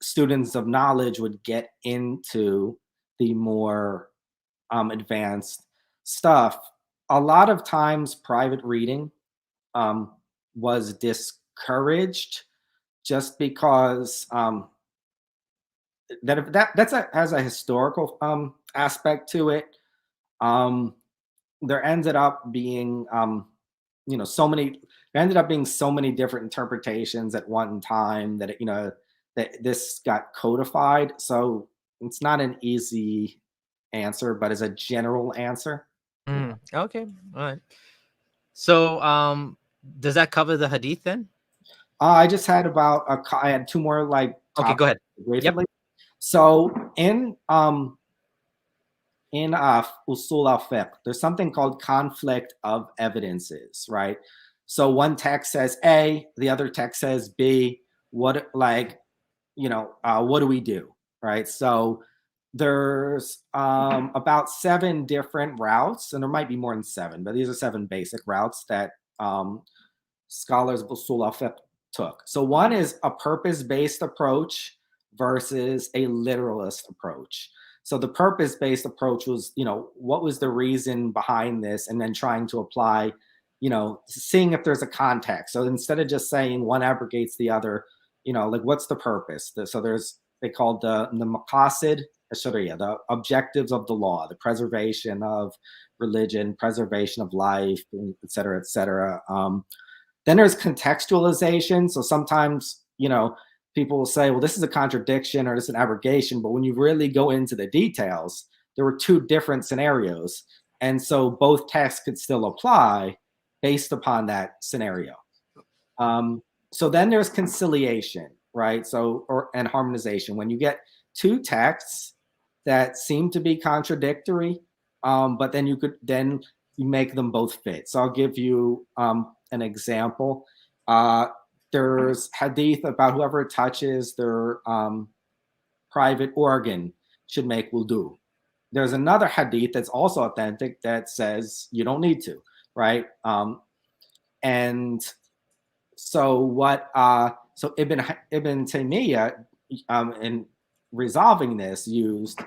students of knowledge would get into the more advanced stuff. A lot of times, private reading um, was discouraged just because has a historical aspect to it. Um, there ended up being so many. There ended up being so many different interpretations at one time that that this got codified. So it's not an easy answer, but as a general answer. Okay, all right. So does that cover the hadith then? I just had I had two more like Okay, go topics ahead. Yep. briefly. So in Usul al-Fiqh, there's something called conflict of evidences, right? So one text says A, the other text says B. What do we do, right? So there's about 7 different routes, and there might be more than 7, but these are 7 basic routes that scholars of Usul al-Fiqh took. So one is a purpose-based approach versus a literalist approach. So the purpose-based approach was, what was the reason behind this, and then trying to apply, seeing if there's a context. So instead of just saying one abrogates the other, like what's the purpose? So they called the maqasid sharia, the objectives of the law, the preservation of religion, preservation of life, et cetera, et cetera. Then there's contextualization. So sometimes, people will say, well, this is a contradiction or this is an abrogation. But when you really go into the details, there were 2 different scenarios. And so both texts could still apply based upon that scenario. So then there's conciliation, right? And harmonization. When you get 2 texts that seem to be contradictory, but then you make them both fit. So I'll give you an example. There's hadith about whoever touches their private organ should make wudu. There's another hadith that's also authentic that says you don't need to, right? And so so Ibn Taymiyyah in resolving this used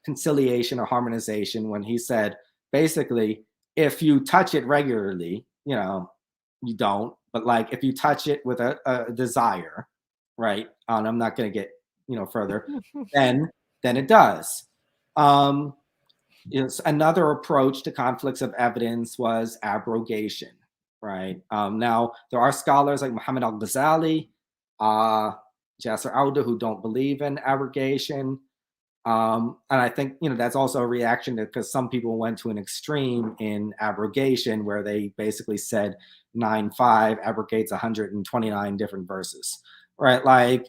conciliation or harmonization when he said basically if you touch it regularly, you don't, but like if you touch it with a desire, right? And I'm not going to get further, then it does. Um, Another approach to conflicts of evidence was abrogation, right? Now there are scholars like Muhammad al-Ghazali, Jasser Auda, who don't believe in abrogation. And I think that's also a reaction to because some people went to an extreme in abrogation where they basically said 9:5 abrogates 129 different verses, right? Like,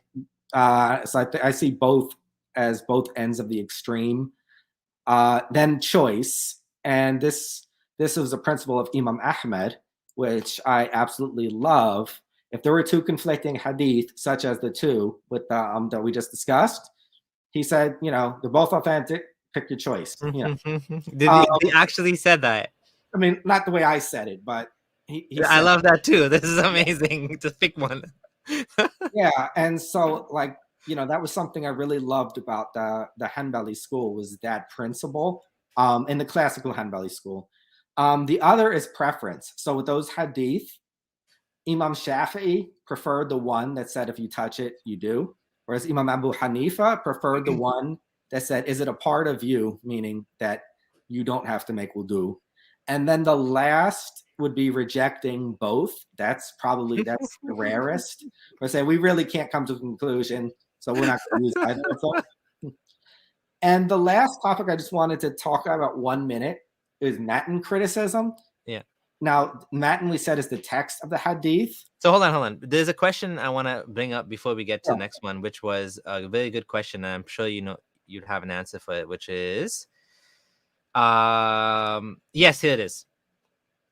so I see both as both ends of the extreme. Then choice, and this was a principle of Imam Ahmed, which I absolutely love. If there were two conflicting hadith, such as the two with that we just discussed, he said, they're both authentic. Pick your choice. They actually said that? I mean, not the way I said it, but he I said, love that too. This is amazing. Just pick one. yeah. And so, like, that was something I really loved about the Hanbali school, was that principle in the classical Hanbali school. The other is preference. So with those hadith, Imam Shafi'i preferred the one that said, if you touch it, you do. Whereas Imam Abu Hanifa preferred the one that said, is it a part of you? Meaning that you don't have to make wudu. And then the last would be rejecting both. That's the rarest. Or say, we really can't come to a conclusion, so we're not going to use either of them. And the last topic I just wanted to talk about 1 minute is Matan criticism. Yeah. Now, Matan, we said, is the text of the hadith. So hold on. There's a question I want to bring up before we get to the next one, which was a very good question, and I'm sure you'd have an answer for it, which is, yes, here it is.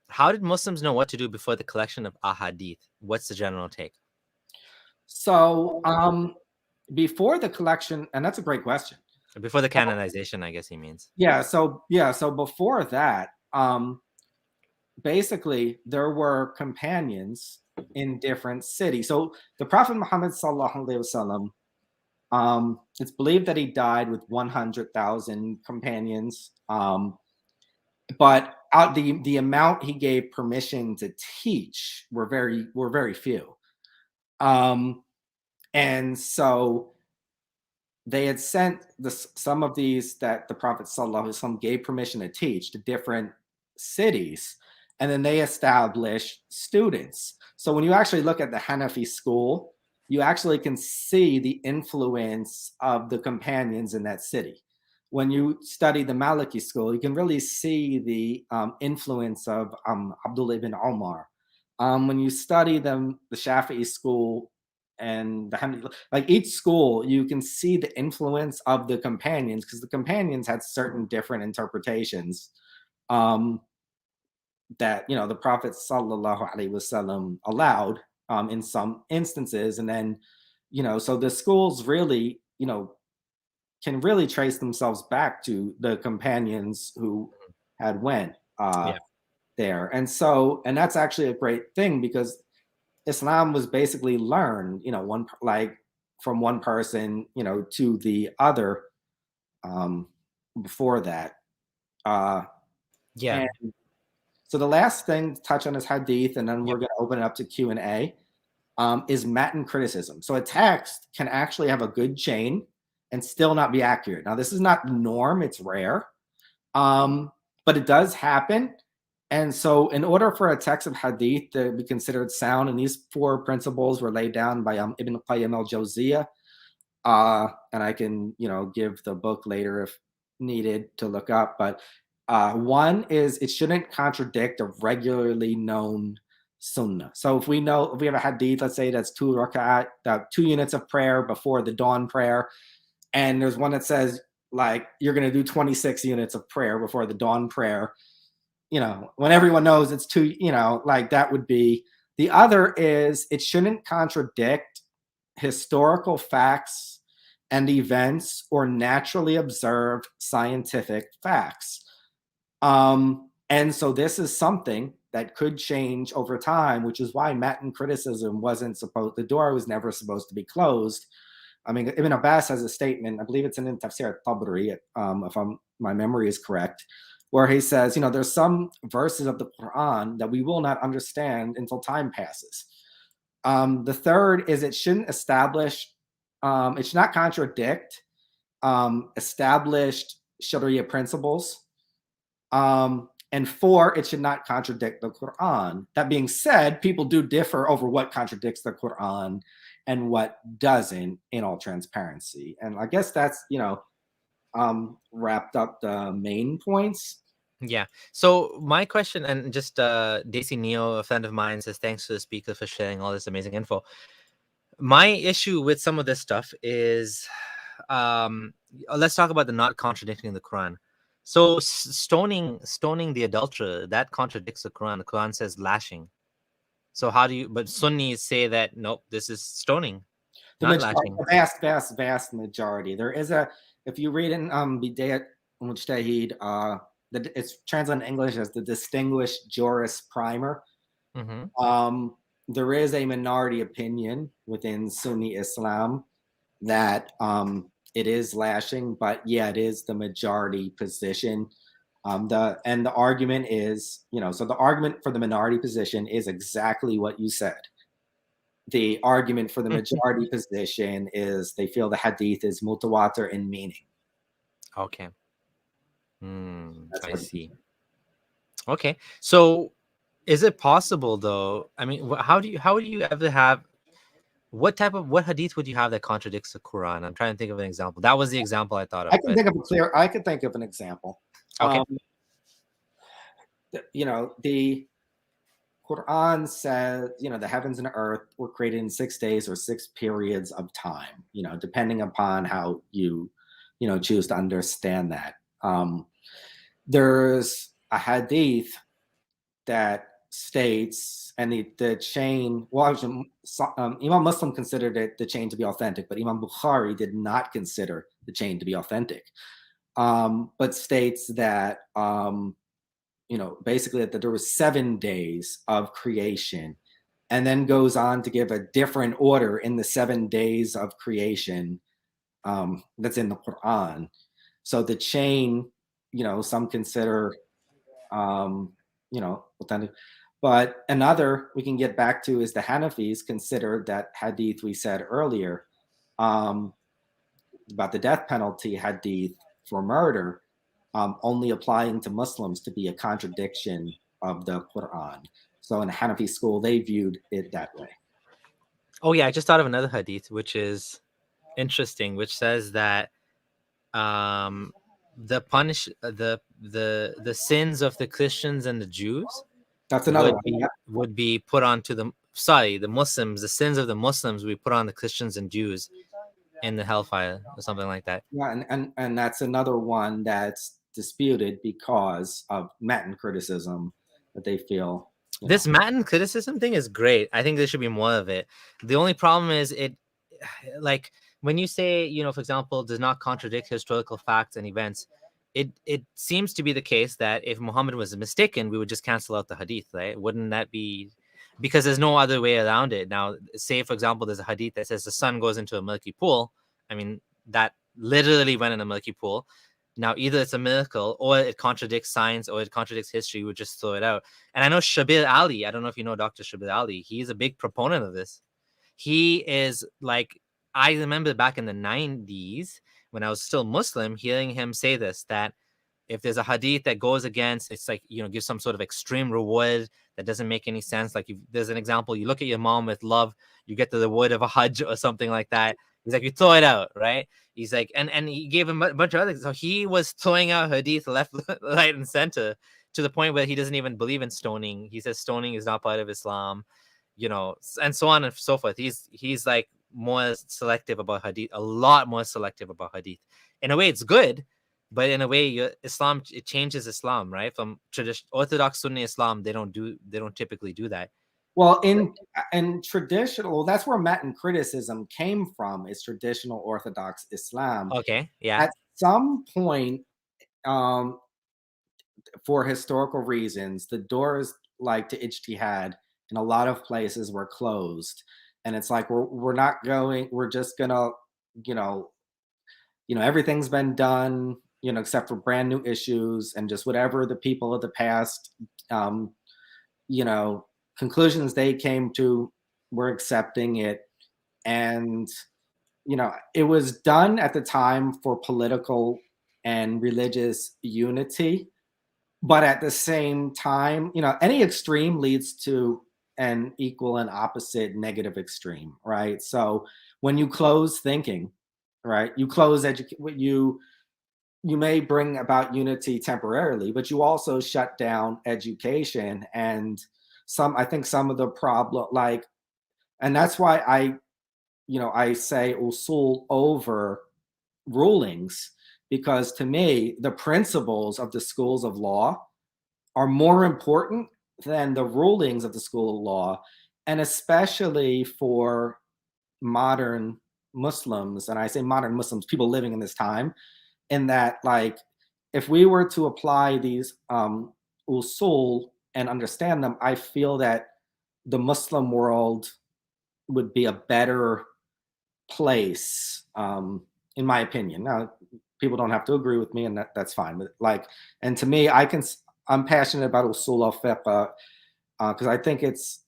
How did Muslims know what to do before the collection of ahadith? What's the general take? So, before the collection, and that's a great question. Before the canonization, I guess he means. Yeah. So before that, basically there were companions in different cities. So the Prophet Muhammad sallallahu alaihi wasallam, it's believed that he died with 100,000 companions. But the amount he gave permission to teach were very few. And so they had sent some of these that the Prophet sallallahu alaihi wasallam gave permission to teach to different cities, and then they established students. So when you actually look at the Hanafi school, you actually can see the influence of the companions in that city. When you study the Maliki school, you can really see the influence of Abdullah ibn Omar. When you study the Shafi'i school and the Hamdi, like each school, you can see the influence of the companions, because the companions had certain different interpretations that the Prophet sallallahu alaihi wasallam allowed in some instances, and then so the schools really can really trace themselves back to the companions who had went there, and that's actually a great thing, because Islam was basically learned, from one person, to the other before that. And so the last thing to touch on is hadith, and then we're going to open it up to Q&A, is Matan criticism. So a text can actually have a good chain and still not be accurate. Now, this is not the norm, it's rare, but it does happen. And so in order for a text of hadith to be considered sound, and these 4 principles were laid down by Ibn Qayyim al-Jawziyah, and I can, give the book later if needed to look up, but one is it shouldn't contradict a regularly known sunnah. So if we have a hadith, let's say that's 2 rak'at, 2 units of prayer before the dawn prayer, and there's one that says, like, you're going to do 26 units of prayer before the dawn prayer, when everyone knows it's 2, like that would be. The other is it shouldn't contradict historical facts and events or naturally observed scientific facts. And so this is something that could change over time, which is why Matan criticism the door was never supposed to be closed. I mean, Ibn Abbas has a statement, I believe it's in Tafsir al-Tabari, if my memory is correct, where he says, there's some verses of the Quran that we will not understand until time passes. The third is it should not contradict established Sharia principles. And 4, it should not contradict the Quran. That being said, people do differ over what contradicts the Quran and what doesn't, in all transparency. And I guess that's, wrapped up the main points. Yeah. So my question, and just Daisy Neo, a friend of mine, says, thanks to the speaker for sharing all this amazing info. My issue with some of this stuff is, let's talk about the not contradicting the Quran. So stoning the adulterer, that contradicts the Quran. The Quran says lashing. So how do you? But Sunnis say that nope, this is stoning, The not majority, lashing. the vast majority. There is a, if you read in Bidayat Mujtahid, it's translated in English as the Distinguished Jurist Primer. Mm-hmm. There is a minority opinion within Sunni Islam that it is lashing, but yeah, it is the majority position. The argument is, so the argument for the minority position is exactly what you said. The argument for the majority position is they feel the hadith is mutawata in meaning. Okay. That's I what. see. Okay. So is it possible though? I mean, how would you ever have what hadith would you have that contradicts the Quran? I'm trying to think of an example. That was the example I thought of, but I could think of an example. okay. The Quran says, the heavens and the earth were created in 6 days or 6 periods of time, depending upon how you, choose to understand that. There's a hadith that states, and the chain, well, Imam Muslim considered the chain to be authentic, but Imam Bukhari did not consider the chain to be authentic, but states that, basically that there was 7 days of creation, and then goes on to give a different order in the 7 days of creation that's in the Quran. So the chain, some consider, authentic. But another we can get back to is the Hanafis considered that hadith we said earlier about the death penalty hadith for murder only applying to Muslims to be a contradiction of the Quran. So in the Hanafi school, they viewed it that way. Oh yeah, I just thought of another hadith which is interesting, which says that the punish the sins of the Christians and the Jews That's another one. Yeah. would be put onto the Muslims. The sins of the Muslims we put on the Christians and Jews in the hellfire or something like that. Yeah, and that's another one that's disputed because of Matin criticism that they feel. This Matin criticism thing is great. I think there should be more of it. The only problem is it, like when you say, for example, does not contradict historical facts and events, it seems to be the case that if Muhammad was mistaken, we would just cancel out the hadith, right? Wouldn't that be? Because there's no other way around it. Now, say for example, there's a hadith that says the sun goes into a murky pool. I mean, that literally went in a murky pool. Now, either it's a miracle or it contradicts science or it contradicts history. We would just throw it out. And I know Shabir Ali, I don't know if you know Dr. Shabir Ali, he's a big proponent of this. He is like, I remember back in the 90s when I was still Muslim, hearing him say this, that if there's a hadith that goes against, it's like, give some sort of extreme reward that doesn't make any sense. Like if there's an example, you look at your mom with love, you get the reward of a hajj or something like that. He's like, you throw it out, right? He's like, and he gave him a bunch of other. So he was throwing out hadith left, right, and center to the point where he doesn't even believe in stoning. He says stoning is not part of Islam, and so on and so forth. He's like more selective about hadith, a lot more selective about hadith. In a way, it's good, but in a way, Islam, it changes Islam, right? From Orthodox Sunni Islam, they don't typically do that. Well, in traditional, that's where Matin criticism came from, is traditional Orthodox Islam. Okay, yeah. At some point, for historical reasons, the doors like to ijtihad in a lot of places were closed, and it's like we're not going. We're just gonna, everything's been done, except for brand new issues and just whatever the people of the past, conclusions they came to, we're accepting it. And it was done at the time for political and religious unity, but at the same time, any extreme leads to an equal and opposite negative extreme, right? So when you close thinking, right, you close you may bring about unity temporarily, but you also shut down education. And I think some of the problem, and that's why I say usul over rulings, because to me, the principles of the schools of law are more important than the rulings of the school of law. and especially for modern Muslims, and I say modern Muslims, people living in this time, in that, like, if we were to apply these usul and understand them, I feel that the Muslim world would be a better place, in my opinion. Now, people don't have to agree with me, and that's fine. But like, and to me, I'm passionate about usul al-fiqh because I think it's,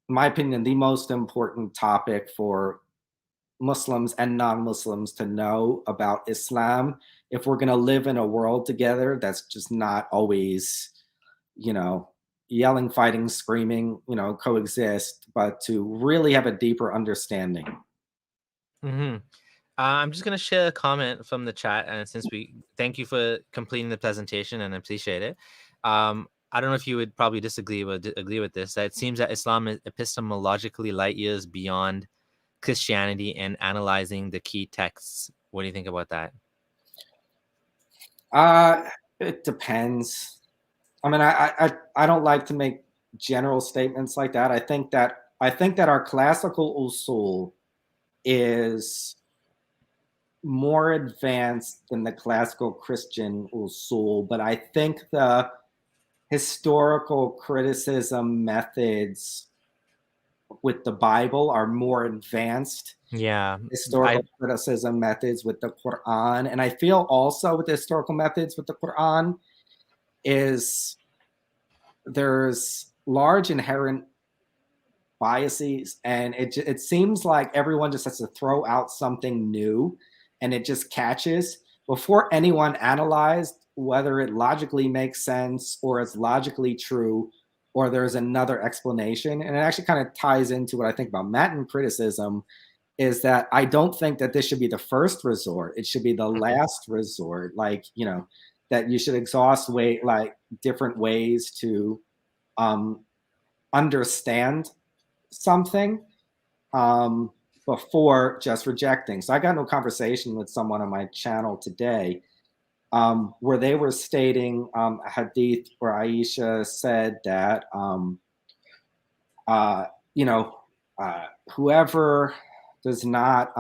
in my opinion, the most important topic for Muslims and non-Muslims to know about Islam if we're going to live in a world together that's just not always, you know, yelling, fighting, screaming, coexist, but to really have a deeper understanding. Mm-hmm. I'm just gonna share a comment from the chat, and since we thank you for completing the presentation and appreciate it. I don't know if you would probably disagree or agree with this. That it seems that Islam is epistemologically light years beyond Christianity and analyzing the key texts. What do you think about that? It depends. I mean, I don't like to make general statements like that. I think that our classical usul is more advanced than the classical Christian usul, but I think the historical criticism methods with the Bible are more advanced Yeah, I historical criticism methods with the Quran. And I feel also with the historical methods with the Quran is there's large inherent biases, and it seems like everyone just has to throw out something new and it just catches before anyone analyzed whether it logically makes sense or it's logically true or there's another explanation. And it actually kind of ties into what I think about Matin criticism, is that I don't think that this should be the first resort. It should be the last resort. Like, that you should exhaust like different ways to understand something before just rejecting. So I got into a conversation with someone on my channel today where they were stating a hadith where Aisha said that, you know, whoever does not,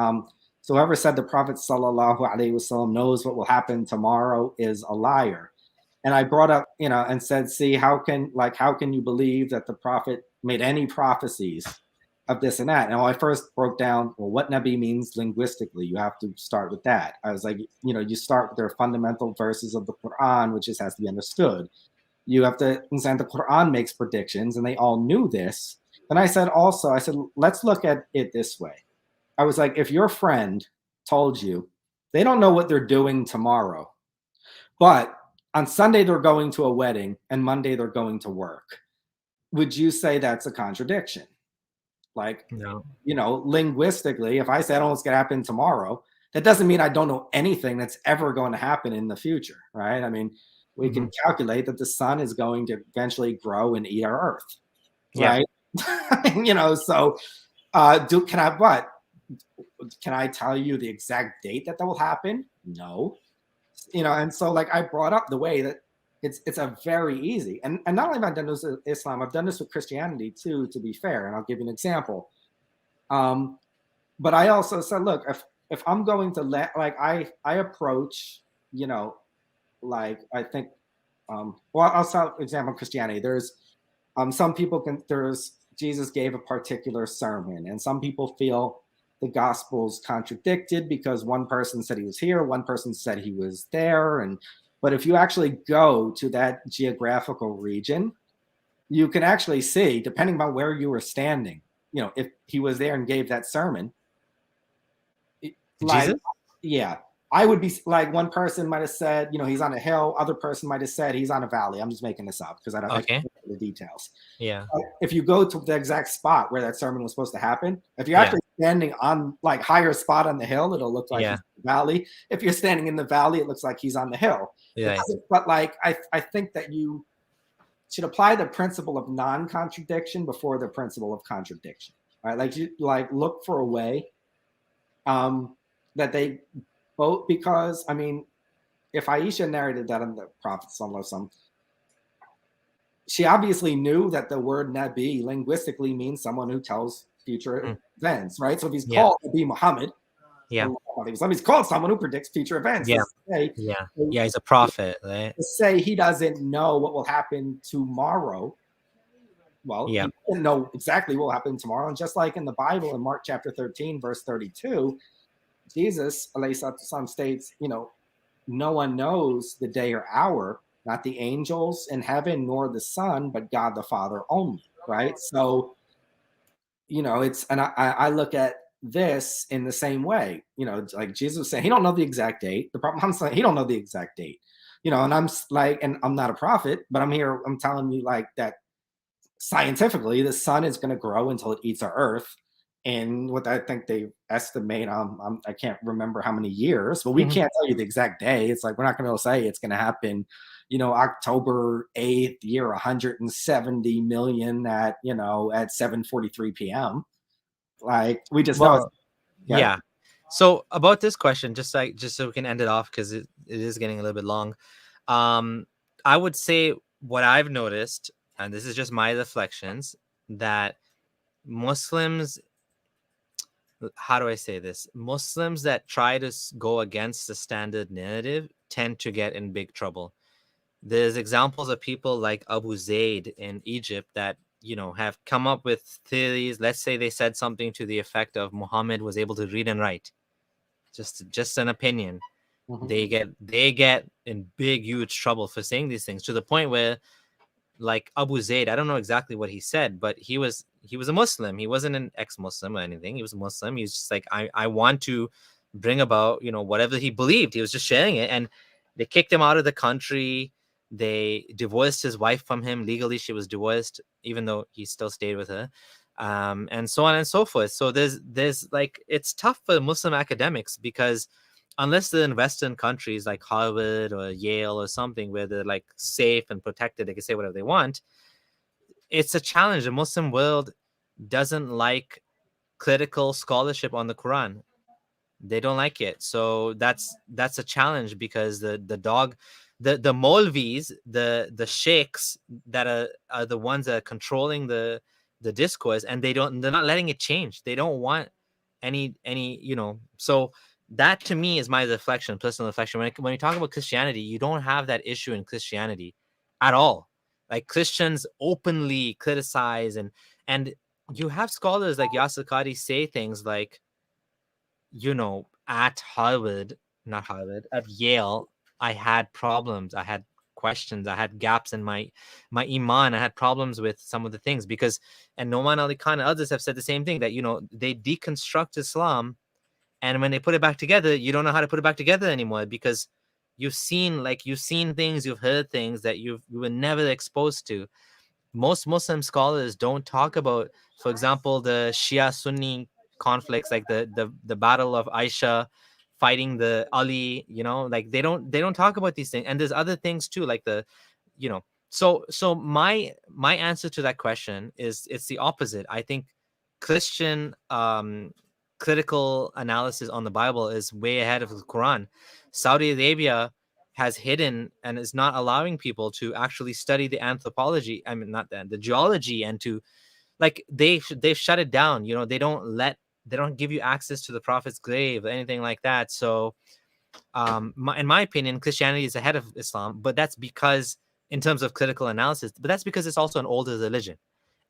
so whoever said the Prophet sallallahu alaihi wasallam knows what will happen tomorrow is a liar. And I brought up, and said, see, how can you believe that the Prophet made any prophecies of this and that? And I first broke down, well, what Nabi means linguistically. You have to start with that. I was like, you start with their fundamental verses of the Quran, which just has to be understood. You have to understand the Quran makes predictions, and they all knew this. And I said, let's look at it this way. I was like, if your friend told you they don't know what they're doing tomorrow, but on Sunday they're going to a wedding and Monday they're going to work, would you say that's a contradiction? Like, no. Linguistically, if I say I don't know what's going to happen tomorrow, that doesn't mean I don't know anything that's ever going to happen in the future, right? I mean, we can calculate that the sun is going to eventually grow and eat our earth, right? Yeah. So can I tell you the exact date that will happen? No. And so like I brought up the way that it's a very easy, and not only have I done this with Islam, I've done this with Christianity too, to be fair, and I'll give you an example. But I also said, look, if I'm going to I approach, like I think, well, I'll start example Christianity. There's some people there's Jesus gave a particular sermon, and some people feel the gospel's contradicted because one person said he was here, one person said he was there. But if you actually go to that geographical region, you can actually see, depending on where you were standing, if he was there and gave that sermon, like, Jesus? yeah, I would be like, one person might have said, he's on a hill. Other person might have said he's on a valley. I'm just making this up because I don't know the details. Yeah. If you go to the exact spot where that sermon was supposed to happen, if you're actually standing on like higher spot on the hill, it'll look like he's in the valley. If you're standing in the valley, it looks like he's on the hill. Right. But like, I think that you should apply the principle of non-contradiction before the principle of contradiction, right? Like you look for a way that they both, because I mean, if Aisha narrated that in the Prophet Sallallahu Alaihi Wasallam, she obviously knew that the word Nabi linguistically means someone who tells future Mm. events, right? So if he's Yeah. called Nabi Muhammad, Yeah. he's called someone who predicts future events. Yeah. Yeah. Yeah. He's a prophet, right? To say he doesn't know what will happen tomorrow, well, Yeah. he didn't know exactly what will happen tomorrow. And just like in the Bible, in Mark chapter 13, verse 32, Jesus, alayhi states, no one knows the day or hour, not the angels in heaven nor the Son, but God the Father only, right? So, it's, and I look at this in the same way, like Jesus was saying, he don't know the exact date. The problem, I'm saying, he don't know the exact date, and I'm like, and I'm not a prophet, but I'm telling you like that scientifically, the sun is going to grow until it eats our earth. And what I think they estimate, I can't remember how many years, but we Mhm. can't tell you the exact day. It's like we're not going to be able to say it's going to happen, October 8th, year 170 million at 7:43 p.m. Like we just know it's Well, yeah. yeah. So about this question, just so we can end it off because it is getting a little bit long. Um, I would say what I've noticed, and this is just my reflections, that Muslims, how do I say this? Muslims that try to go against the standard narrative tend to get in big trouble. There's examples of people like Abu Zaid in Egypt that have come up with theories. Let's say they said something to the effect of Muhammad was able to read and write. Just an opinion. Mhm. They get in big huge trouble for saying these things, to the point where, like Abu Zaid, I don't know exactly what he said, but he was a Muslim. He wasn't an ex-Muslim or anything. He was a Muslim. He was just like, I want to bring about, whatever he believed. He was just sharing it. And they kicked him out of the country. They divorced his wife from him legally. She was divorced, even though he still stayed with her. And so on and so forth. So there's like, it's tough for Muslim academics because unless they're in Western countries like Harvard or Yale or something where they're like safe and protected, they can say whatever they want. It's a challenge. The Muslim world doesn't like critical scholarship on the Quran. They don't like it. So that's a challenge because the dog, the Molvis, the sheikhs that are the ones that are controlling the discourse, and they're not letting it change. They don't want any. So that to me is my reflection, personal reflection. When you talk about Christianity, you don't have that issue in Christianity at all. Like Christians openly criticize and you have scholars like Yasir Qadhi say things like, at Harvard, not Harvard, at Yale, I had problems. I had questions. I had gaps in my iman. I had problems with some of the things because, and Noman Ali Khan and others have said the same thing, that they deconstruct Islam, and when they put it back together, you don't know how to put it back together anymore because you've seen things, you've heard things that you were never exposed to. Most Muslim scholars don't talk about, for example, the Shia Sunni conflicts, like the battle of Aisha fighting the Ali, like they don't talk about these things. And there's other things too, like so my answer to that question is it's the opposite. I think Christian critical analysis on the Bible is way ahead of the Quran. Saudi Arabia has hidden and is not allowing people to actually study the anthropology. I mean, not the geology, and to like they've shut it down. They don't give you access to the prophet's grave or anything like that. So, in my opinion, Christianity is ahead of Islam, but that's because in terms of critical analysis, but that's because it's also an older religion,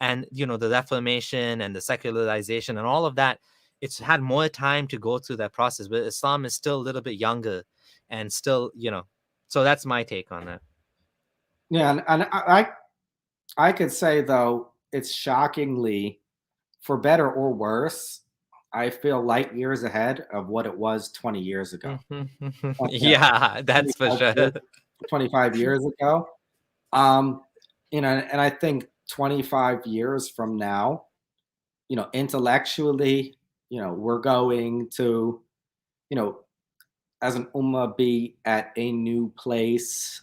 and the Reformation and the secularization and all of that. It's had more time to go through that process, but Islam is still a little bit younger, and still, so that's my take on that. Yeah, and I could say though it's shockingly, for better or worse, I feel light years ahead of what it was 20 years ago. You know, Yeah, that's for 25 sure. years, 25 years ago. Um, and I think 25 years from now, intellectually, we're going to, you know, as an ummah be at a new place.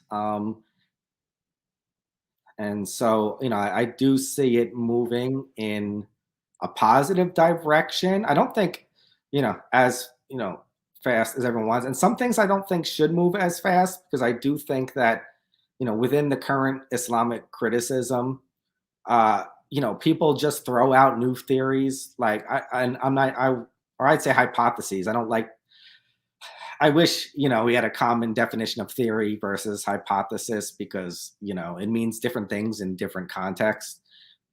And so, I do see it moving in a positive direction. I don't think, as, fast as everyone wants. And some things I don't think should move as fast because I do think that within the current Islamic criticism, people just throw out new theories. Like I'm not, or I'd say hypotheses. I don't like, I wish, we had a common definition of theory versus hypothesis, because, it means different things in different contexts.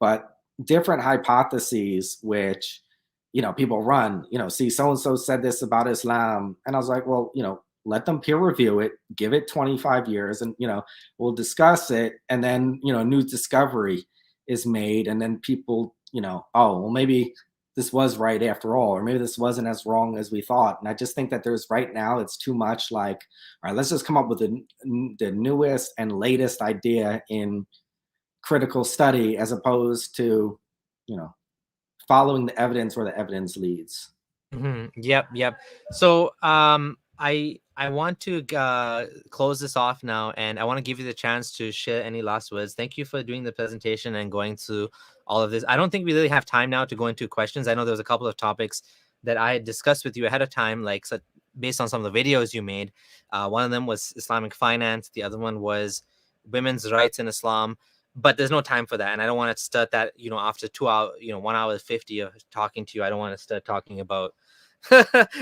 But different hypotheses, which, people run, see, so and so said this about Islam. And I was like, well, let them peer review it, give it 25 years, and, we'll discuss it. And then, new discovery is made. And then people, oh, well, maybe this was right after all, or maybe this wasn't as wrong as we thought. And I just think that there's right now, it's too much like, all right, let's just come up with the newest and latest idea in critical study, as opposed to, following the evidence where the evidence leads. Yep. So I want to close this off now, and I want to give you the chance to share any last words. Thank you for doing the presentation and going through all of this. I don't think we really have time now to go into questions. I know there was a couple of topics that I had discussed with you ahead of time, like based on some of the videos you made. One of them was Islamic finance. The other one was women's rights in Islam. But there's no time for that, and I don't want to start that. After 2 hours, 1 hour 50 of talking to you, I don't want to start talking about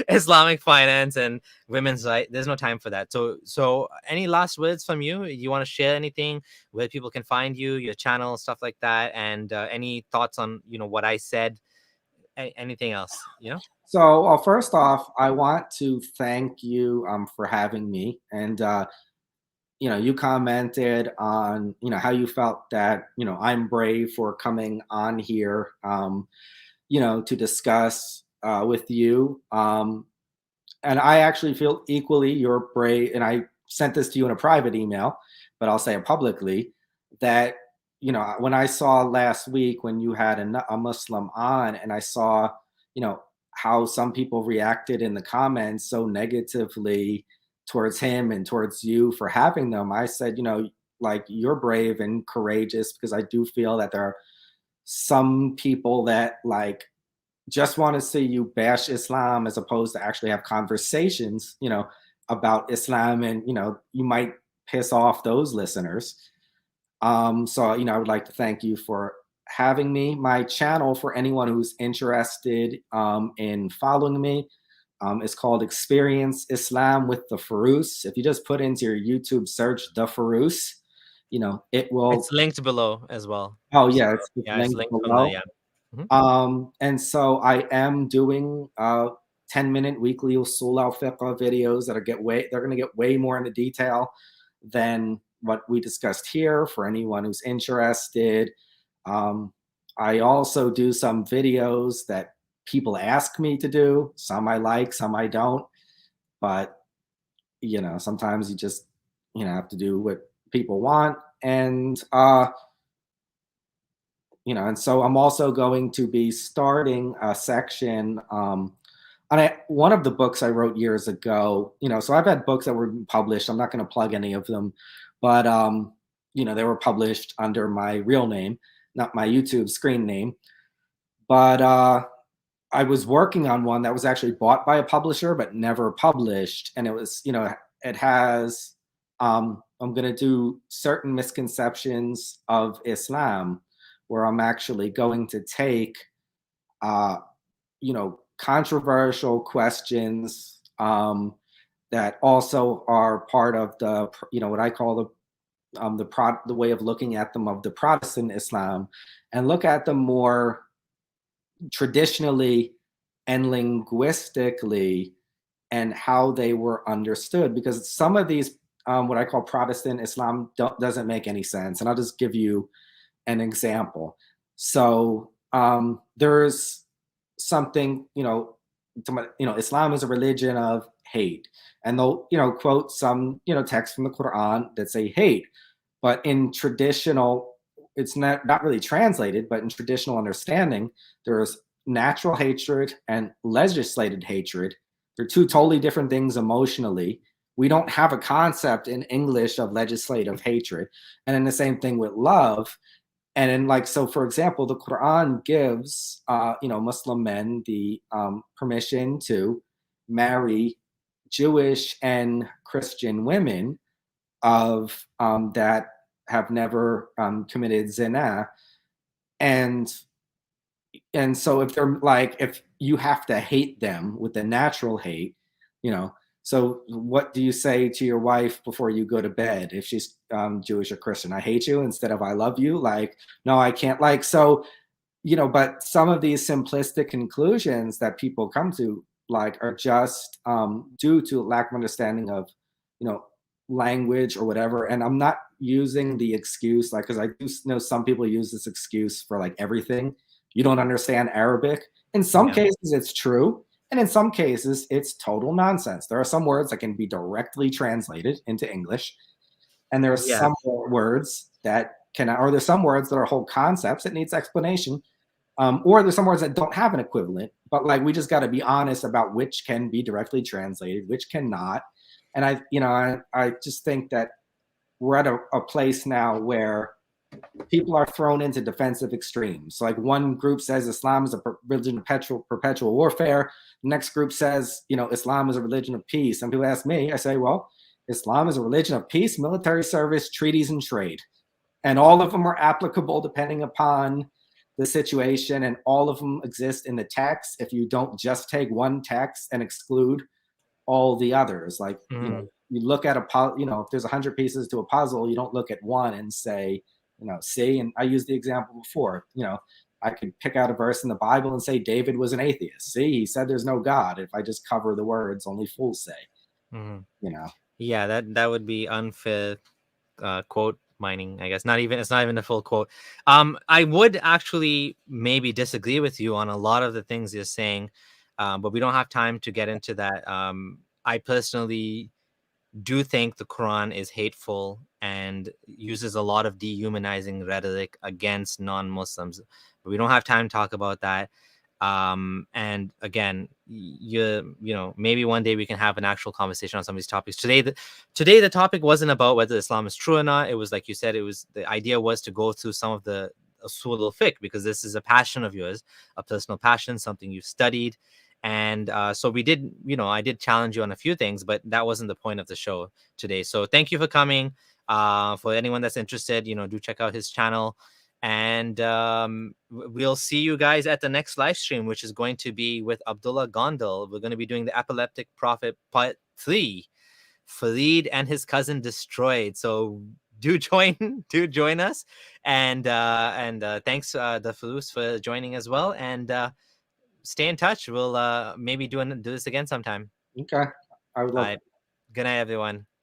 Islamic finance and women's rights. There's no time for that. So any last words from you? You want to share anything where people can find you, your channel, stuff like that, and any thoughts on what I said? Anything else? So first off, I want to thank you for having me. And you commented on how you felt that I'm brave for coming on here to discuss with you. And I actually feel equally you're brave. And I sent this to you in a private email, but I'll say it publicly, that when I saw last week when you had a Muslim on, and I saw how some people reacted in the comments so negatively towards him and towards you for having them, I said, like, you're brave and courageous, because I do feel that there are some people that like just want to see you bash Islam, as opposed to actually have conversations, about Islam. And, you might piss off those listeners. So, I would like to thank you for having me. My channel, for anyone who's interested in following me, is called Experience Islam with the Faroos. If you just put into your YouTube search the Faroos, it will. It's linked below as well. Oh yeah, it's It's linked linked from below. the Mm-hmm. And so I am doing 10-minute weekly Usul al-Fiqh videos that they're going to get way more into detail than what we discussed here, for anyone who's interested. I also do some videos that people ask me to do. Some I like, some I don't. But, sometimes you just, have to do what people want. And, and so I'm also going to be starting a section on one of the books I wrote years ago. So I've had books that were published. I'm not going to plug any of them, but they were published under my real name, not my YouTube screen name. But I was working on one that was actually bought by a publisher but never published, and it was, it has. I'm going to do certain misconceptions of Islam, where I'm actually going to take, controversial questions that also are part of the, what I call the way of looking at them of the Protestant Islam, and look at them more traditionally and linguistically, and how they were understood. Because some of these, what I call Protestant Islam, doesn't make any sense. And I'll just give you an example. So there's something, Islam is a religion of hate, and they'll, quote some, texts from the Quran that say hate, but in traditional, it's not really translated, but in traditional understanding, there's natural hatred and legislated hatred. They're two totally different things emotionally. We don't have a concept in English of legislative hatred. And then the same thing with love. And then, so for example, the Quran gives, Muslim men the permission to marry Jewish and Christian women. of that have never committed zina, and so if they're like, if you have to hate them with the natural hate, you know, so what do you say to your wife before you go to bed if she's Jewish or Christian? I hate you instead of I love you. Like, no, I can't. Like, so, you know, but some of these simplistic conclusions that people come to, like, are just due to lack of understanding of, you know, language or whatever. And I'm not using the excuse, like, because I do know some people use this excuse for like everything. You don't understand Arabic. In some Yeah. cases, it's true. And in some cases, it's total nonsense. There are some words that can be directly translated into English, and there are Yeah. some words that can, or there's some words that are whole concepts that needs explanation, or there's some words that don't have an equivalent. But like, we just got to be honest about which can be directly translated, which cannot. And I just think that we're at a place now where people are thrown into defensive extremes. So like, one group says Islam is a religion of perpetual warfare. The next group says, you know, Islam is a religion of peace. And people ask me, I say, well, Islam is a religion of peace, military service, treaties, and trade. And all of them are applicable depending upon the situation, and all of them exist in the text if you don't just take one text and exclude all the others. Like, you know, Mm. you look at you know, if there's 100 pieces to a puzzle, you don't look at one and say, you know, see. And I used the example before, you know, I could pick out a verse in the Bible and say David was an atheist. See, he said there's no God. If I just cover the words only fools say, Mm. you know. Yeah, that would be unfair quote mining, I guess. Not even, it's not even a full quote. I would actually maybe disagree with you on a lot of the things you're saying, but we don't have time to get into that. I personally do think the Quran is hateful and uses a lot of dehumanizing rhetoric against non-Muslims. But we don't have time to talk about that. And again, you know, maybe one day we can have an actual conversation on some of these topics. Today the topic wasn't about whether Islam is true or not. It was, like you said, it was, the idea was to go through some of the Usul al-Fiqh, because this is a passion of yours, a personal passion, something you've studied. And so we did, you know, I did challenge you on a few things, but that wasn't the point of the show today. So thank you for coming. For anyone that's interested, you know, do check out his channel. And we'll see you guys at the next live stream, which is going to be with Abdullah Gondal. We're going to be doing the Epileptic Prophet Part 3, Farid and his cousin destroyed. So do join us. And thanks, the Faroos, for joining as well. And stay in touch. We'll maybe do this again sometime. Okay, I would All love right. Good night, everyone.